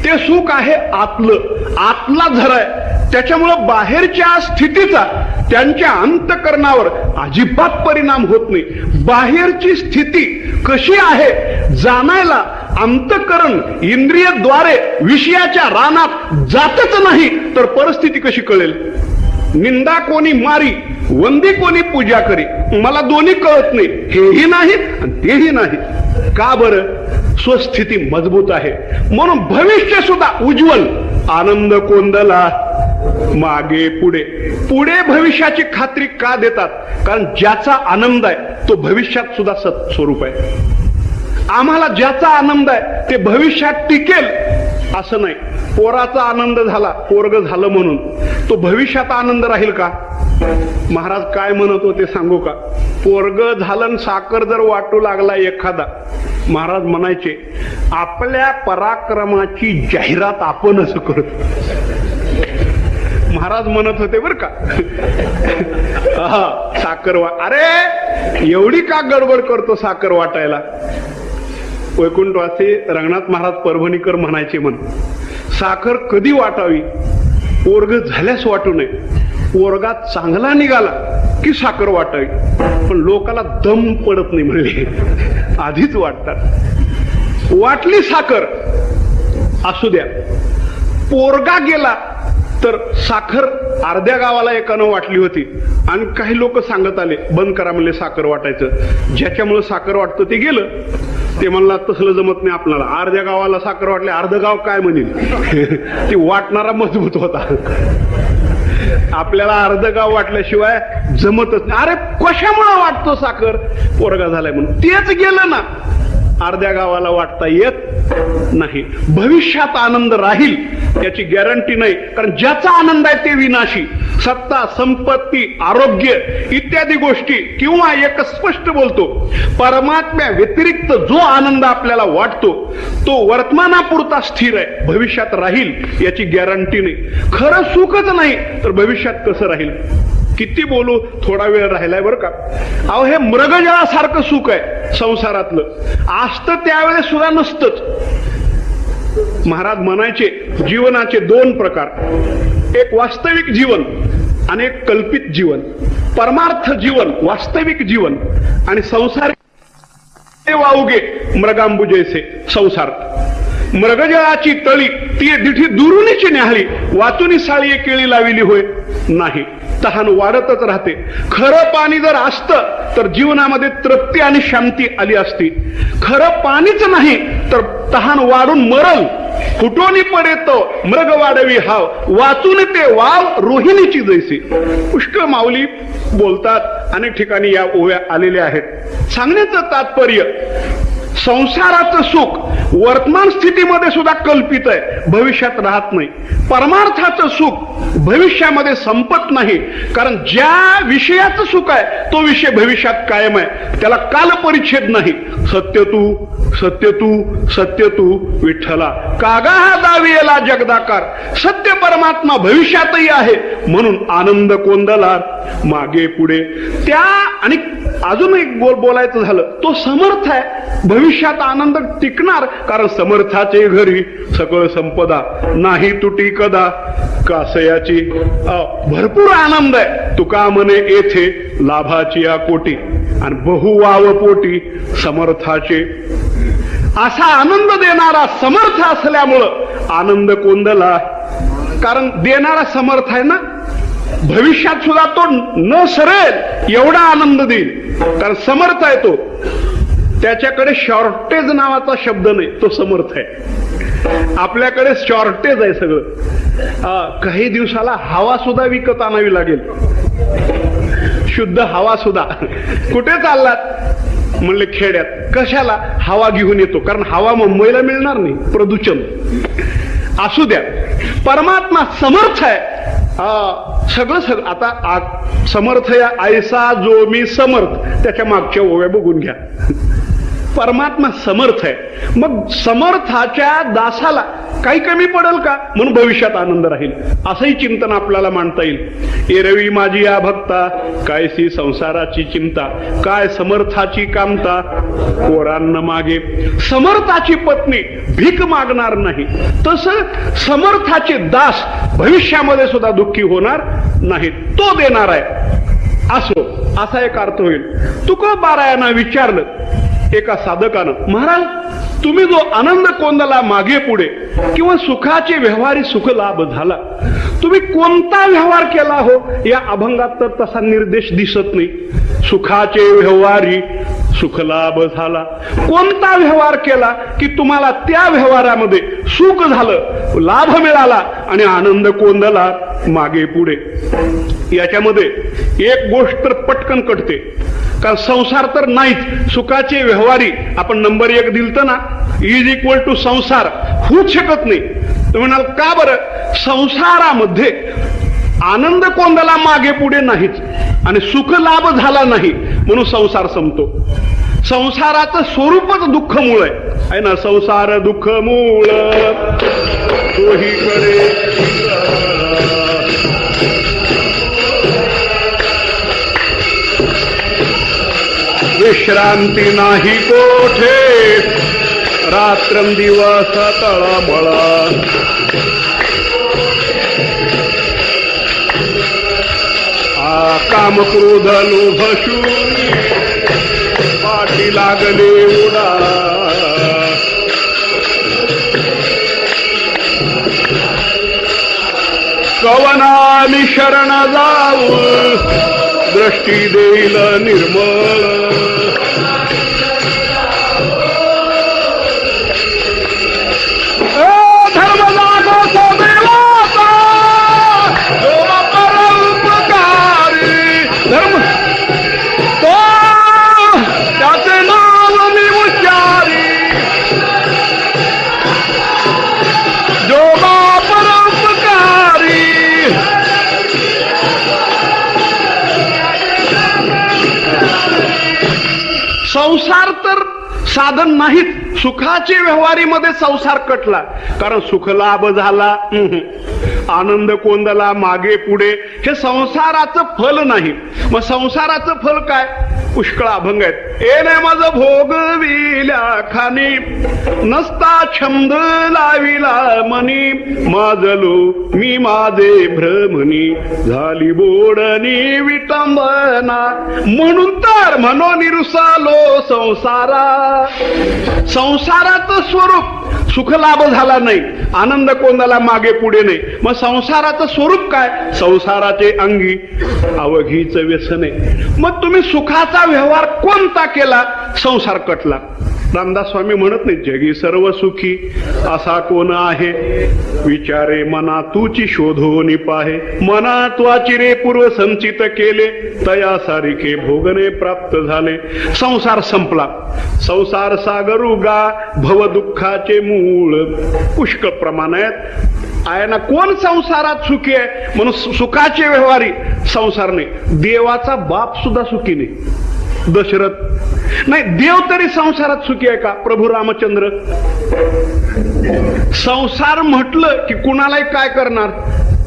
B: ते सुख आहे आतला झराय. त्याच्यामुळं बाहेरच्या स्थितीचा त्यांच्या अंतकरणावर अजिबात परिणाम होत नाही. बाहेरची स्थिती कशी आहे जाणायला अंतकरण इंद्रियद्वारे विषयाच्या रानात जातच नाही तर परिस्थिती कशी कळेल. निंदा कोणी मारी, वंदी कोणी पूजा करी, मला दोन्ही कळत नाही. हेही नाही आणि तेही नाही. का बरं? स्वस्थिती मजबूत आहे म्हणून भविष्य सुद्धा उज्ज्वल. आनंद कोंदला मागे पुढे भविष्याची खात्री का देतात? कारण ज्याचा आनंद आहे तो भविष्यात सुद्धा सत्स्वरूप आहे. आम्हाला ज्याचा आनंद आहे ते भविष्यात टिकेल असं नाही. पोराचा आनंद झाला, पोरग झालं म्हणून तो भविष्यात आनंद राहील का? महाराज काय म्हणत होते सांगू का? पोरग झालं साखर जर वाटू लागला एखादा, महाराज म्हणायचे आपल्या पराक्रमाची जाहिरात आपणच करतो. महाराज म्हणत होते बर का साखर अरे एवढी का गडबड करतो साखर वाटायला? वैकुंठवासी रंगनाथ महाराज परभणीकर म्हणायचे साखर कधी वाटावी? पोरग झाल्यास वाटू नये. पोरगा चांगला निघाला की साखर वाटावी. पण लोकाला दम पडत नाही म्हणले, आधीच वाटतात. वाटली साखर असू द्या, पोरगा गेला तर साखर अर्ध्या गावाला एकानं वाटली होती आणि काही लोक सांगत आले बंद करा म्हणले साखर वाटायचं. ज्याच्यामुळे साखर वाटतं ते गेलं. ते म्हणला तसलं जमत नाही आपल्याला. अर्ध्या गावाला साखर वाटले, अर्ध गाव काय म्हणेल? ती वाटणारा मजबूत होता. आपल्याला अर्ध गाव वाटल्याशिवाय जमतच नाही. अरे कशामुळे वाटतो साखर? पोरगा झालाय म्हणून. तेच गेलं ना, अर्ध्या गावाला वाटता येत नाही. भविष्यात आनंद राहील याची गॅरंटी नाही. कारण ज्याचा आनंद आहे ते विनाशी. सत्ता, संपत्ती, आरोग्य इत्यादी गोष्टी किंवा एक स्पष्ट बोलतो परमात्म्या व्यतिरिक्त जो आनंद आपल्याला वाटतो तो वर्तमानापुरता स्थिर आहे, भविष्यात राहील याची गॅरंटी नाही. खरं सुखच नाही तर भविष्यात कसं राहील? किती बोलू, थोडा वेळ राहिलाय बरं का. अहो हे मृगजळासारखं सुख आहे संसारातलं, असतं त्यावेळेस सुद्धा नसतंच. महाराज म्हणायचे जीवनाचे दोन प्रकार, एक वास्तविक जीवन आणि एक कल्पित जीवन. परमार्थ जीवन वास्तविक जीवन आणि संसार वाऊगे मृगांबुजैसे संसार. मृगजळाची तळी ती दिठी दुरुनीची न्याहाळी, वाचुनी साळी केळी लाविली होय नाही. तहान वाढतच राहते. खरं पाणी जर असतं तर जीवनामध्ये तृप्ती आणि शांती आली असती. खरं पाणीच नाही तर तहान वाढून मरल. फुटोनी पडेतो मृग वाढवी हाव, वाचून ते वाव रोहिणीची जैसी. पुष्कळ माऊली बोलतात, अनेक ठिकाणी या ओव्या आलेल्या आहेत. सांगण्याचं तात्पर्य संसाराचं सुख वर्तमान स्थितीमध्ये सुद्धा कल्पित आहे, भविष्यात राहत नाही. परमार्थाचं सुख भविष्यामध्ये संपत नाही. कारण ज्या विषयाचं सुख आहे तो विषय भविष्यात कायम आहे, त्याला काल परिच्छेद नाही. सत्य तू सत्य तू सत्य तू विठ्ठला, कागा हा दावियला जगदाकार. सत्य परमात्मा भविष्यातही आहे म्हणून आनंद कोंदला मागे पुढे. त्या आणि अजून एक बोलायचं झालं, तो समर्थ आहे, भविष्यात आनंद टिकणार. कारण समर्थाचे घरी सकळ संपदा, नाही तुटी कदा कासयाची. भरपूर आनंद आहे. तुका म्हणे येथे लाभाची या कोटी आणि बहुवाव पोटी समर्थाचे. असा आनंद देणारा समर्थ असल्यामुळं आनंद कोंदला. कारण देणारा समर्थ आहे ना, भविष्यात सुद्धा तो न सरेल एवढा आनंद देईल. कारण समर्थ आहे तो, त्याच्याकडे शॉर्टेज नावाचा शब्द नाही, तो समर्थ आहे. आपल्याकडे शॉर्टेज आहे सगळं. काही दिवसाला हवा सुद्धा विकत आणावी लागेल, शुद्ध हवा सुद्धा. कुठे चाललात म्हणले खेड्यात. कशाला? हवा घेऊन येतो. कारण हवा मुंबईला मिळणार नाही, प्रदूषण. असू द्या, परमात्मा समर्थ आहे. सगळं सगळं आता समर्थ या ऐसा जो मी समर्थ त्याच्या मागच्या ओव्या बघून घ्या. परमात्मा समर्थ आहे. मग समर्थाच्या दासाला काही कमी पडेल का म्हणून भविष्यात आनंद राहील असंही चिंतन आपल्याला मांडता येईल. एरवी माझी या भक्ता कायसी संसाराची चिंता, काय समर्थाची कामता पोरांना मागे. समर्थाची पत्नी भीक मागणार नाही, तसं समर्थाचे दास भविष्यामध्ये सुद्धा दुःखी होणार नाही, तो देणार आहे. असो असा एक अर्थ होईल. तुकोबारायांना विचारलं एका साधकानं, महाराज तुम्ही जो आनंद कोंदला मागे पुढे किंवा सुखाचे व्यवहारी सुख लाभ झाला, तुम्ही कोणता व्यवहार केला हो? या अभंगात तर तसा निर्देश दिसत नाही. सुखाचे व्यवहारी सुख लाभ झाला, कोणता व्यवहार केला की तुम्हाला त्या व्यवहारामध्ये सुख झालं, लाभ मिळाला आणि आनंद कोंदला मागे पुढे. याच्यामध्ये एक गोष्ट तर पटकन कटते, कारण संसार तर नाहीच. सुखाचे व्यवहारी आपण नंबर 1 दिलत ना, इज इक्वल टू संसार होऊच शकत नाही. तुम्ही म्हणाल का बरं? संसारामध्ये आनंद कोंदला मागे पुढे नाहीच आणि सुख लाभ झाला नाही म्हणून संसार संपतो. संसाराचं स्वरूपच दुःख मूळ आहे ना. संसार दुःख मूळ तोही करे विश्रांती नाही कोठे रात्रंदिवस तळमळ. काम क्रोध लोभ शून्य पाठी लागले उडा. कवनाली शरण जाऊ दृष्टी देईल निर्मळ. संसार तर साधन नाहीत. सुखाचे व्यवहारीमध्ये संसार कटला, कारण सुख लाभ झाला, आनंद कोंदला मागे पुढे, हे संसाराचं फल नाही. मग संसाराचं फल काय? पुष्कळ अभंग आहेत. एने माझ भोगविल्या खानी नसता छंद लाविला मनी. माजलो मी माझे भ्रमणी झाली बोडणी विटंबना. म्हणून तर म्हणो निरुसालो संसारा. संसाराचं स्वरूप सुख लाभ झाला नाही, आनंद कोंदला मागे पुढे नाही. मग संसाराचं स्वरूप काय? संसाराचे अंगी अवघीच व्यसने. मग तुम्ही सुखाचा व्यवहार कोणता केला? संसार कटला. रामदास स्वामी म्हणत नाही जगी सर्व सुखी असा कोण आहे, विचारे मना तुची शोधोनी पाहे. मना त्वाची रे पूर्व संचित केले, तया सारिखे भोगणे प्राप्त झाले. संसार संपला. संसार सागरू गा भव दुःखाचे मूळ. पुष्कळ प्रमाणात आहे ना. कोण संसारात सुखी आहे? म्हणून सुखाचे व्यवहारी संसार नाही. देवाचा बाप सुद्धा सुखी नाही, दशरथ नाही. देव तरी संसारात सुखी आहे का? प्रभू रामचंद्र. संसार म्हटलं की कुणालाही काय करणार,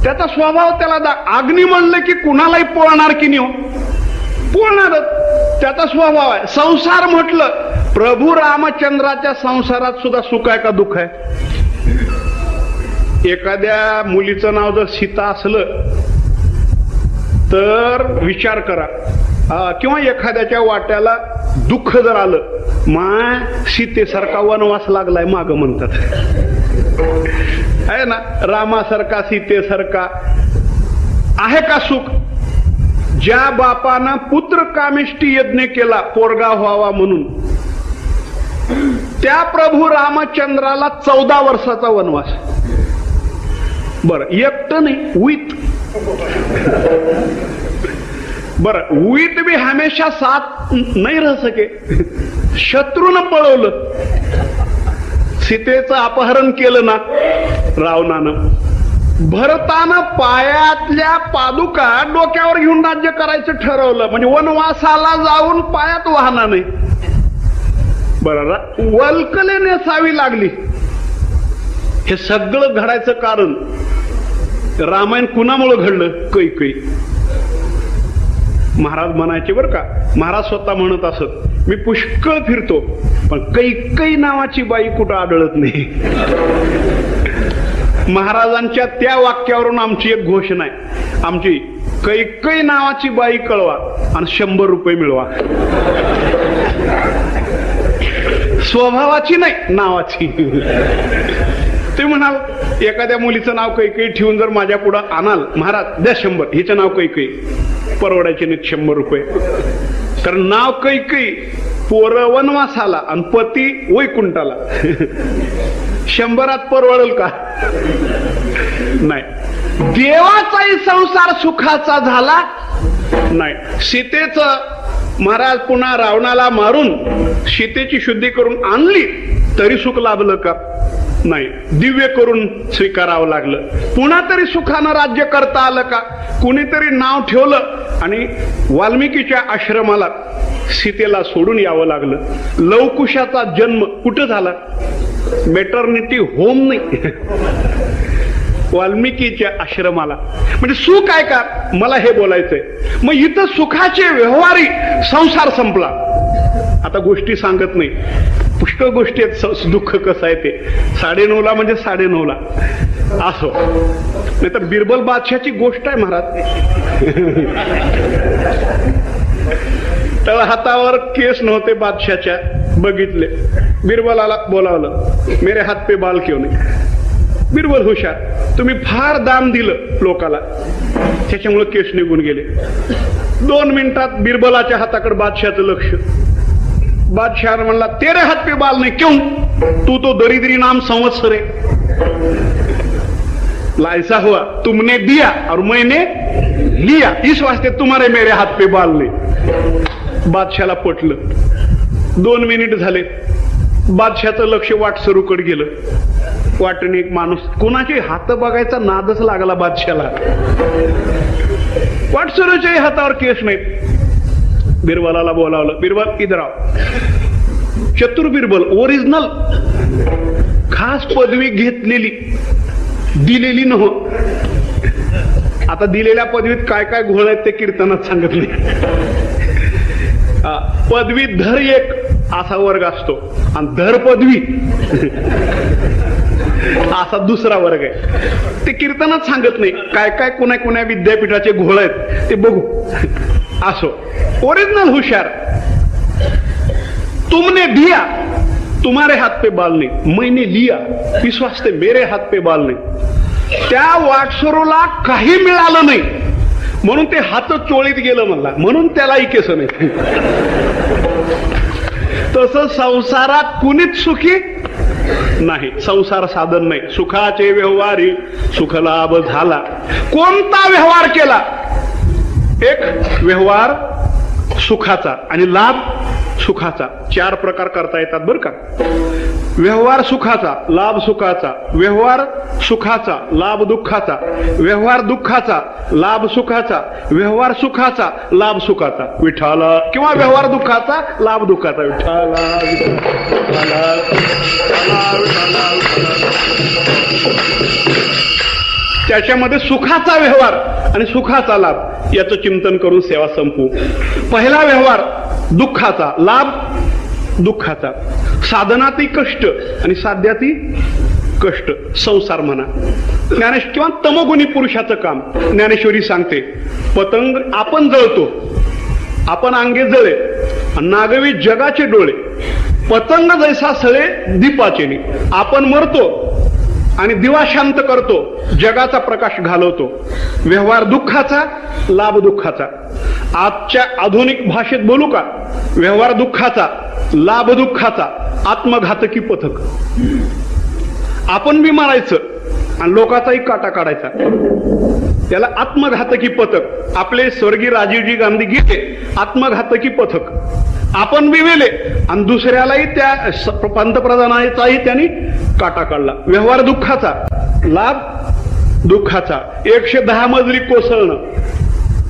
B: त्याचा स्वभाव त्याला अग्नी म्हणलं की कुणालाही पोळणार की नाही? पोळणारच, त्याचा स्वभाव आहे. संसार म्हटलं, प्रभू रामचंद्राच्या संसारात सुद्धा सुख आहे का दुःख आहे? एखाद्या मुलीचं नाव जर सीता असलं तर विचार करा, किंवा एखाद्याच्या वाट्याला दुःख जर आलं, माय सीतेसारखा वनवास लागलाय माग म्हणतात, आहे ना. रामासारखा सीतेसारखा आहे का सुख? ज्या बापानं पुत्र कामिष्टी यज्ञ केला पोरगा व्हावा म्हणून, त्या प्रभू रामचंद्राला 14 वर्षाचा वनवास. बर एकटं नाही, उईत. बर उईत भी हमेशा साथ नाही रह सके. शत्रूनं पळवलं, सीतेचं अपहरण केलं ना रावणानं. भरतानं पायातल्या पादुका डोक्यावर घेऊन राज्य करायचं ठरवलं, म्हणजे वनवासाला जाऊन पायात वाहणार नाही. बरं, वल्कले नेसावी लागली. हे सगळं घडायचं कारण रामायण कुणामुळे घडलं? कैकई. महाराज म्हणायचे बरं का, महाराज स्वतः म्हणत असत, मी पुष्कळ फिरतो पण कैकई नावाची बाई कुठं आढळत नाही. महाराजांच्या त्या वाक्यावरून आमची एक घोषणा आहे, आमची कैकई नावाची बाई कळवा आणि 100 रुपये मिळवा. स्वभावाची नाही, नावाची. ते म्हणाल एखाद्या मुलीचं नाव कैकई ठेवून जर माझ्या पुढं आणाल, महाराज द्या 100, हिचं नाव कैकई, परवडायचे नाहीत 100 रुपये. कारण नाव कैकई, पोरं वनवासाला आणि पती वैकुंठाला. 100त परवडेल का? नाही. देवाचाही संसार सुखाचा झाला नाही. सीतेचं महाराज पुन्हा रावणाला मारून सीतेची शुद्धी करून आणली तरी सुख लाभलं का? नाही. दिव्य करून स्वीकारावं लागलं. पुन्हा तरी सुखानं राज्य करता आलं का? कुणीतरी नाव ठेवलं आणि वाल्मिकीच्या आश्रमाला सीतेला सोडून यावं लागलं. लवकुशाचा जन्म कुठं झाला? मेटर्निटी होम नाही, वाल्मिकीच्या आश्रमाला. म्हणजे सुख आहे का? मला हे बोलायचंय. मग इथं सुखाचे व्यवहारी संसार संपला. आता गोष्टी सांगत नाही, पुष्कळ गोष्टी आहेत. दुःख कसं आहे ते 9:30 म्हणजे 9:30 असो. नाही तर बिरबल बादशाची गोष्ट आहे महाराज. त्याला हातावर केस नव्हते बादशाच्या, बघितले. बिरबलाला बोलावलं, मेरे हात पे बाल क्यों नाही? बिरबल हुशार, तुम्ही फार दाम दिलं लोकाला, त्याच्यामुळे केस निघून गेले. 2 मिनिटात बिरबलाच्या हाताकडे बादशाचं लक्ष. बादशाह म्हणला, तेरे हात पे बाल नहीं क्यों? तू तो दरिद्री नाम संवत्सर है. ऐसा हुआ तुमने दिया और मैंने लिया, इस वास्ते तुम्हारे मेरे हात पे बाल नहीं. बादशाला पटलं. 2 मिनिट झाले. बादशाचं लक्ष वाटसरूकडे गेलं. वाटेने एक माणूस, कोणाचे हात बघायचा नादच लागला बादशाला. वाटसरूच्याही हातावर केस नाहीत. बिरबलाला बोलावलं. बिरबल इधर आओ. चतुर बिरबल, ओरिजिनल, खास पदवी घेतलेली, दिलेली नव्ह. आता दिलेल्या पदवीत काय काय घोळ आहेत ते कीर्तनात सांगत नाही. पदवीधर एक असा वर्ग असतो आणि धर पदवी असा दुसरा वर्ग आहे. ते कीर्तनात सांगत नाही. काय काय कोणा कोणा विद्यापीठाचे घोळ आहेत ते बघू. असो, ओरिजिनल हुशार. तुमने दिया, तुम्हारे हात पे बाल नहीं, मैंने लिया, इस वास्ते मेरे हात पे बाल नहीं. त्या वाटसरूला काही मिळालं नाही म्हणून ते हात चोळीत गेलं म्हणला, म्हणून त्यालाही केस नाही. तसं संसारात कुणीच सुखी नाही. संसार साधन नाही. सुखाचे व्यवहारी सुख लाभ झाला. कोणता व्यवहार केला? एक व्यवहार सुखाचा आणि लाभ सुखाचा. 4 प्रकार करता येतात बरं का. व्यवहार सुखाचा, लाभ सुखाचा, व्यवहार सुखाचा, लाभ दुःखाचा, व्यवहार दुःखाचा, लाभ सुखाचा, व्यवहार सुखाचा, लाभ सुखाचा. विठाला किंवा व्यवहार दुःखाचा, लाभ दुःखाचा. विठाला त्याच्यामध्ये सुखाचा व्यवहार आणि सुखाचा लाभ याचं चिंतन करून सेवा संपू. पहिला व्यवहार दुःखाचा, लाभ दुःखाचा. साधनातही कष्ट आणि साध्यातही कष्ट. संसार म्हणा. किंवा तमोगुणी पुरुषाचं काम. ज्ञानेश्वरी सांगते, पतंग आपण जळतो, आपण अंगे जळे, नागवी जगाचे डोळे. पतंग जैसा सळे दीपाचे नाही. आपण मरतो आणि दिवा शांत करतो, जगाचा प्रकाश घालवतो. व्यवहार दुःखाचा, लाभ दुःखाचा. आजच्या आधुनिक भाषेत बोलू का? व्यवहार दुःखाचा, लाभ दुःखाचा, आत्मघातकी पथक. आपण बी मारायचं आणि लोकांचाही काटा काढायचा, त्याला आत्मघातकी पथक. आपले स्वर्गीय राजीवजी गांधी गेले, आत्मघातकी पथक. आपण बी वेले आणि दुसऱ्यालाही त्या पंतप्रधानाचाही त्यांनी काटा काढला. व्यवहार दुःखाचा, लाभ दुःखाचा. 110 मजली कोसळणं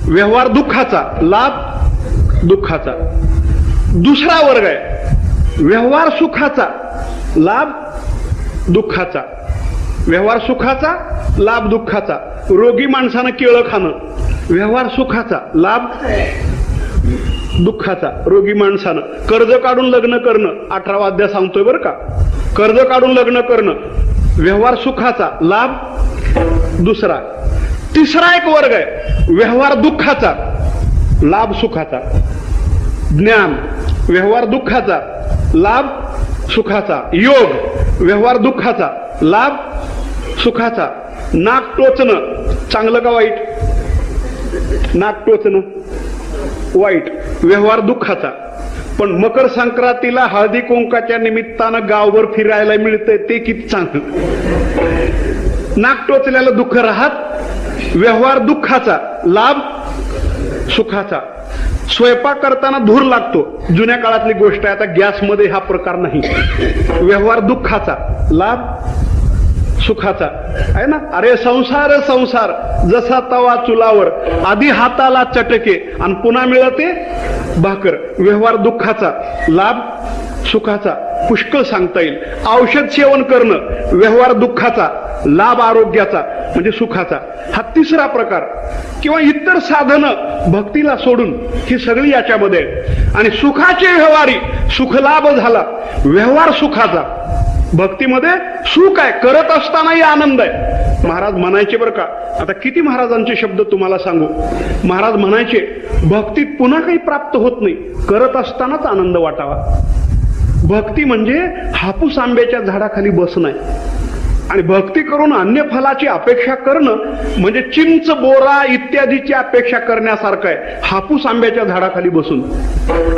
B: व्यवहार दुःखाचा, लाभ दुःखाचा. दुसरा वर्ग आहे व्यवहार सुखाचा, लाभ दुःखाचा. व्यवहार सुखाचा, लाभ दुःखाचा. रोगी माणसानं केळं खाणं व्यवहार सुखाचा, लाभ दुःखाचा. रोगी माणसानं कर्ज काढून लग्न करणं, 18 अध्याय सांगतोय बरं का. कर्ज काढून लग्न करणं व्यवहार सुखाचा, लाभ दुसरा. तिसरा एक वर्ग आहे व्यवहार दुःखाचा, लाभ सुखाचा. ज्ञान व्यवहार दुःखाचा, लाभ सुखाचा. योग व्यवहार दुःखाचा, लाभ सुखाचा. नाक टोचणं चांगलं का वाईट? नाक टोचणं वाईट, व्यवहार दुःखाचा. पण मकर संक्रांतीला हळदी कुंकाच्या निमित्तानं गावभर फिरायला मिळतंय ते किती चांगलं. नाक टोचल्याला दुःख राहत, व्यवहार दुःखाचा, लाभ सुखाचा. स्वयंपाक करताना धूर लागतो, जुन्या काळातली गोष्ट आहे, आता गॅसमध्ये हा प्रकार नाही. व्यवहार दुःखाचा, लाभ सुखाचा आहे ना. अरे संसार संसार जसा तवा चुलावर, आधी हाताला चटके आणि पुन्हा मिळते भाकर. व्यवहार दुःखाचा, लाभ सुखाचा. पुष्कळ सांगता येईल. औषध सेवन करणं व्यवहार दुःखाचा, लाभ आरोग्याचा म्हणजे सुखाचा. हा तिसरा प्रकार. किंवा इतर साधनं भक्तीला सोडून ही सगळी याच्यामध्ये आहे. आणि सुखाचे व्यवहारी सुखलाभ झाला, व्यवहार सुखाचा. भक्तीमध्ये सुख आहे, करत असतानाही आनंद आहे. महाराज म्हणायचे बरं का, आता किती महाराजांचे शब्द तुम्हाला सांगू. महाराज म्हणायचे भक्तीत पुन्हा काही प्राप्त होत नाही, करत असतानाच आनंद वाटावा. भक्ती म्हणजे हापूस आंब्याच्या झाडाखाली बसणं आहे. आणि भक्ती करून अन्य फलाची अपेक्षा करणं म्हणजे चिंच बोरा इत्यादीची अपेक्षा करण्यासारखं आहे, हापूस आंब्याच्या झाडाखाली बसून.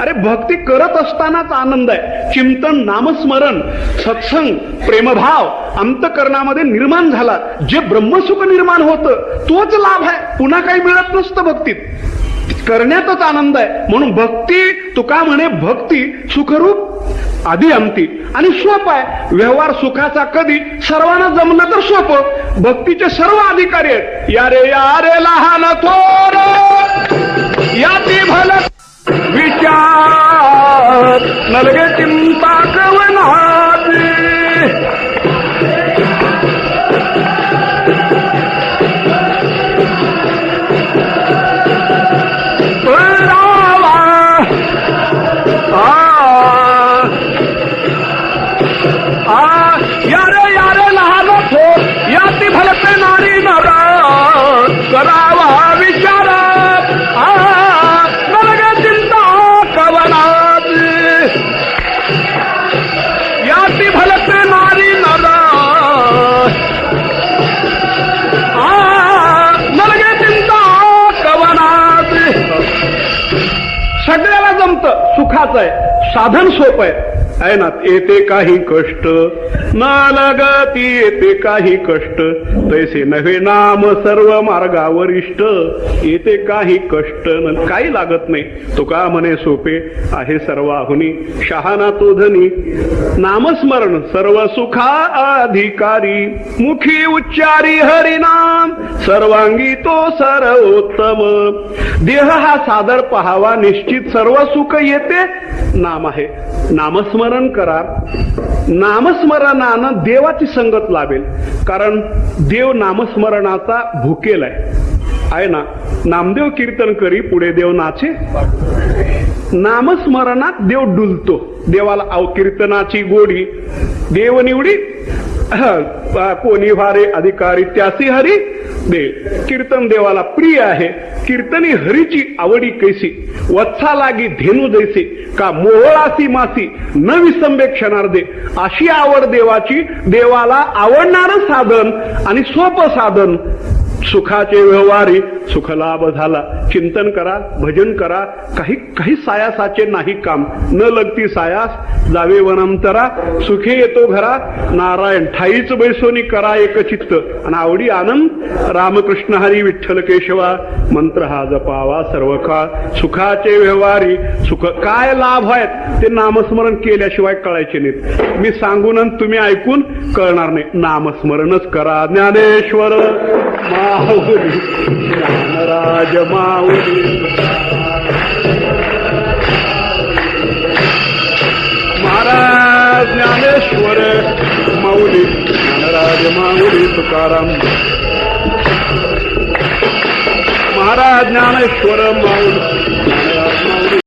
B: अरे भक्ती करत असतानाच आनंद आहे. चिंतन, नामस्मरण, सत्संग, प्रेमभाव अंतःकरणामध्ये निर्माण झाला, जे ब्रह्मसुख निर्माण होतं तोच लाभ आहे. पुन्हा काही मिळत नसतं भक्तीत, करण्यातच आनंद आहे. म्हणून भक्ती, तुका म्हणे भक्ती सुखरूप आधी अंती. आणि सोप आहे व्यवहार सुखाचा. कधी सर्वांना जमलं तर सोपं. भक्तीचे सर्व अधिकारी आहेत. या रे लहान थोर याती भल विचार नलगे चिंता कवनाची. यारे लहान थोर याती भलते नारी नर करावा विचार नलगे चिंता कवनात. याती भलते नारी नर नलगे चिंता कवनात. सगळ्याला जमतं, सुखाचं आहे, साधन सोप आहे ना. येते काही कष्ट ना लगती, येते काही कष्ट तैसे नव्हे नाम सर्व मार्गावरिष्ठ. येते काही कष्ट काही लागत नाही, तुका म्हणे सोपे आहे सर्वाहुनी. शहाणा तो धनी नामस्मरण सर्व सुखा अधिकारी. मुखी उच्चारी हरिनाम सर्वांगी तो सर्वोत्तम. देह हा सादर पहावा निश्चित, सर्व सुख येते नाम आहे. नामस्मरण करा, नामस्मरणानं देवाची संगत लाभेल. कारण देव नामस्मरणाचा भुकेल आहे ना. नामदेव कीर्तन करी पुढे देव नाचे. नामस्मरणात देव डुलतो. देवाला कीर्तनाची गोडी देव निवडी, कोणी वारे अधिकारी त्यासी हरी दे. कीर्तन देवाला प्रिय आहे. कीर्तनी हरीची आवडी कैसी, वत्सा लागी धेनू जैसे, का मोहळासी मासी न विसंबे क्षणार्धे. अशी आवड देवाची. देवाला आवडणारं साधन आणि सोपं साधन. सुखाचे व्यवहारी सुखलाभ झाला, चिंतन करा, भजन करा. काही काही सायासाचे नाही काम, न लगती सायास जावे वनंतरा. सुखे येतो घरा नारायण ठाईच बैसोनी करा एकचित्त. आणि आवडी आनंद रामकृष्ण हरी विठ्ठल केशवा मंत्र हा जपावा सर्व काळ. सुखाचे व्यवहारी सुख काय लाभ आहेत ते नामस्मरण केल्याशिवाय कळायचे नाहीत. मी सांगून आणि तुम्ही ऐकून कळणार नाही. नामस्मरणच करा. ज्ञानेश्वर माऊली ज्ञानराज माऊली महाराज ज्ञानेश्वर माऊली ज्ञानराज माऊली तुकाराम महाराज ज्ञानेश्वर माऊली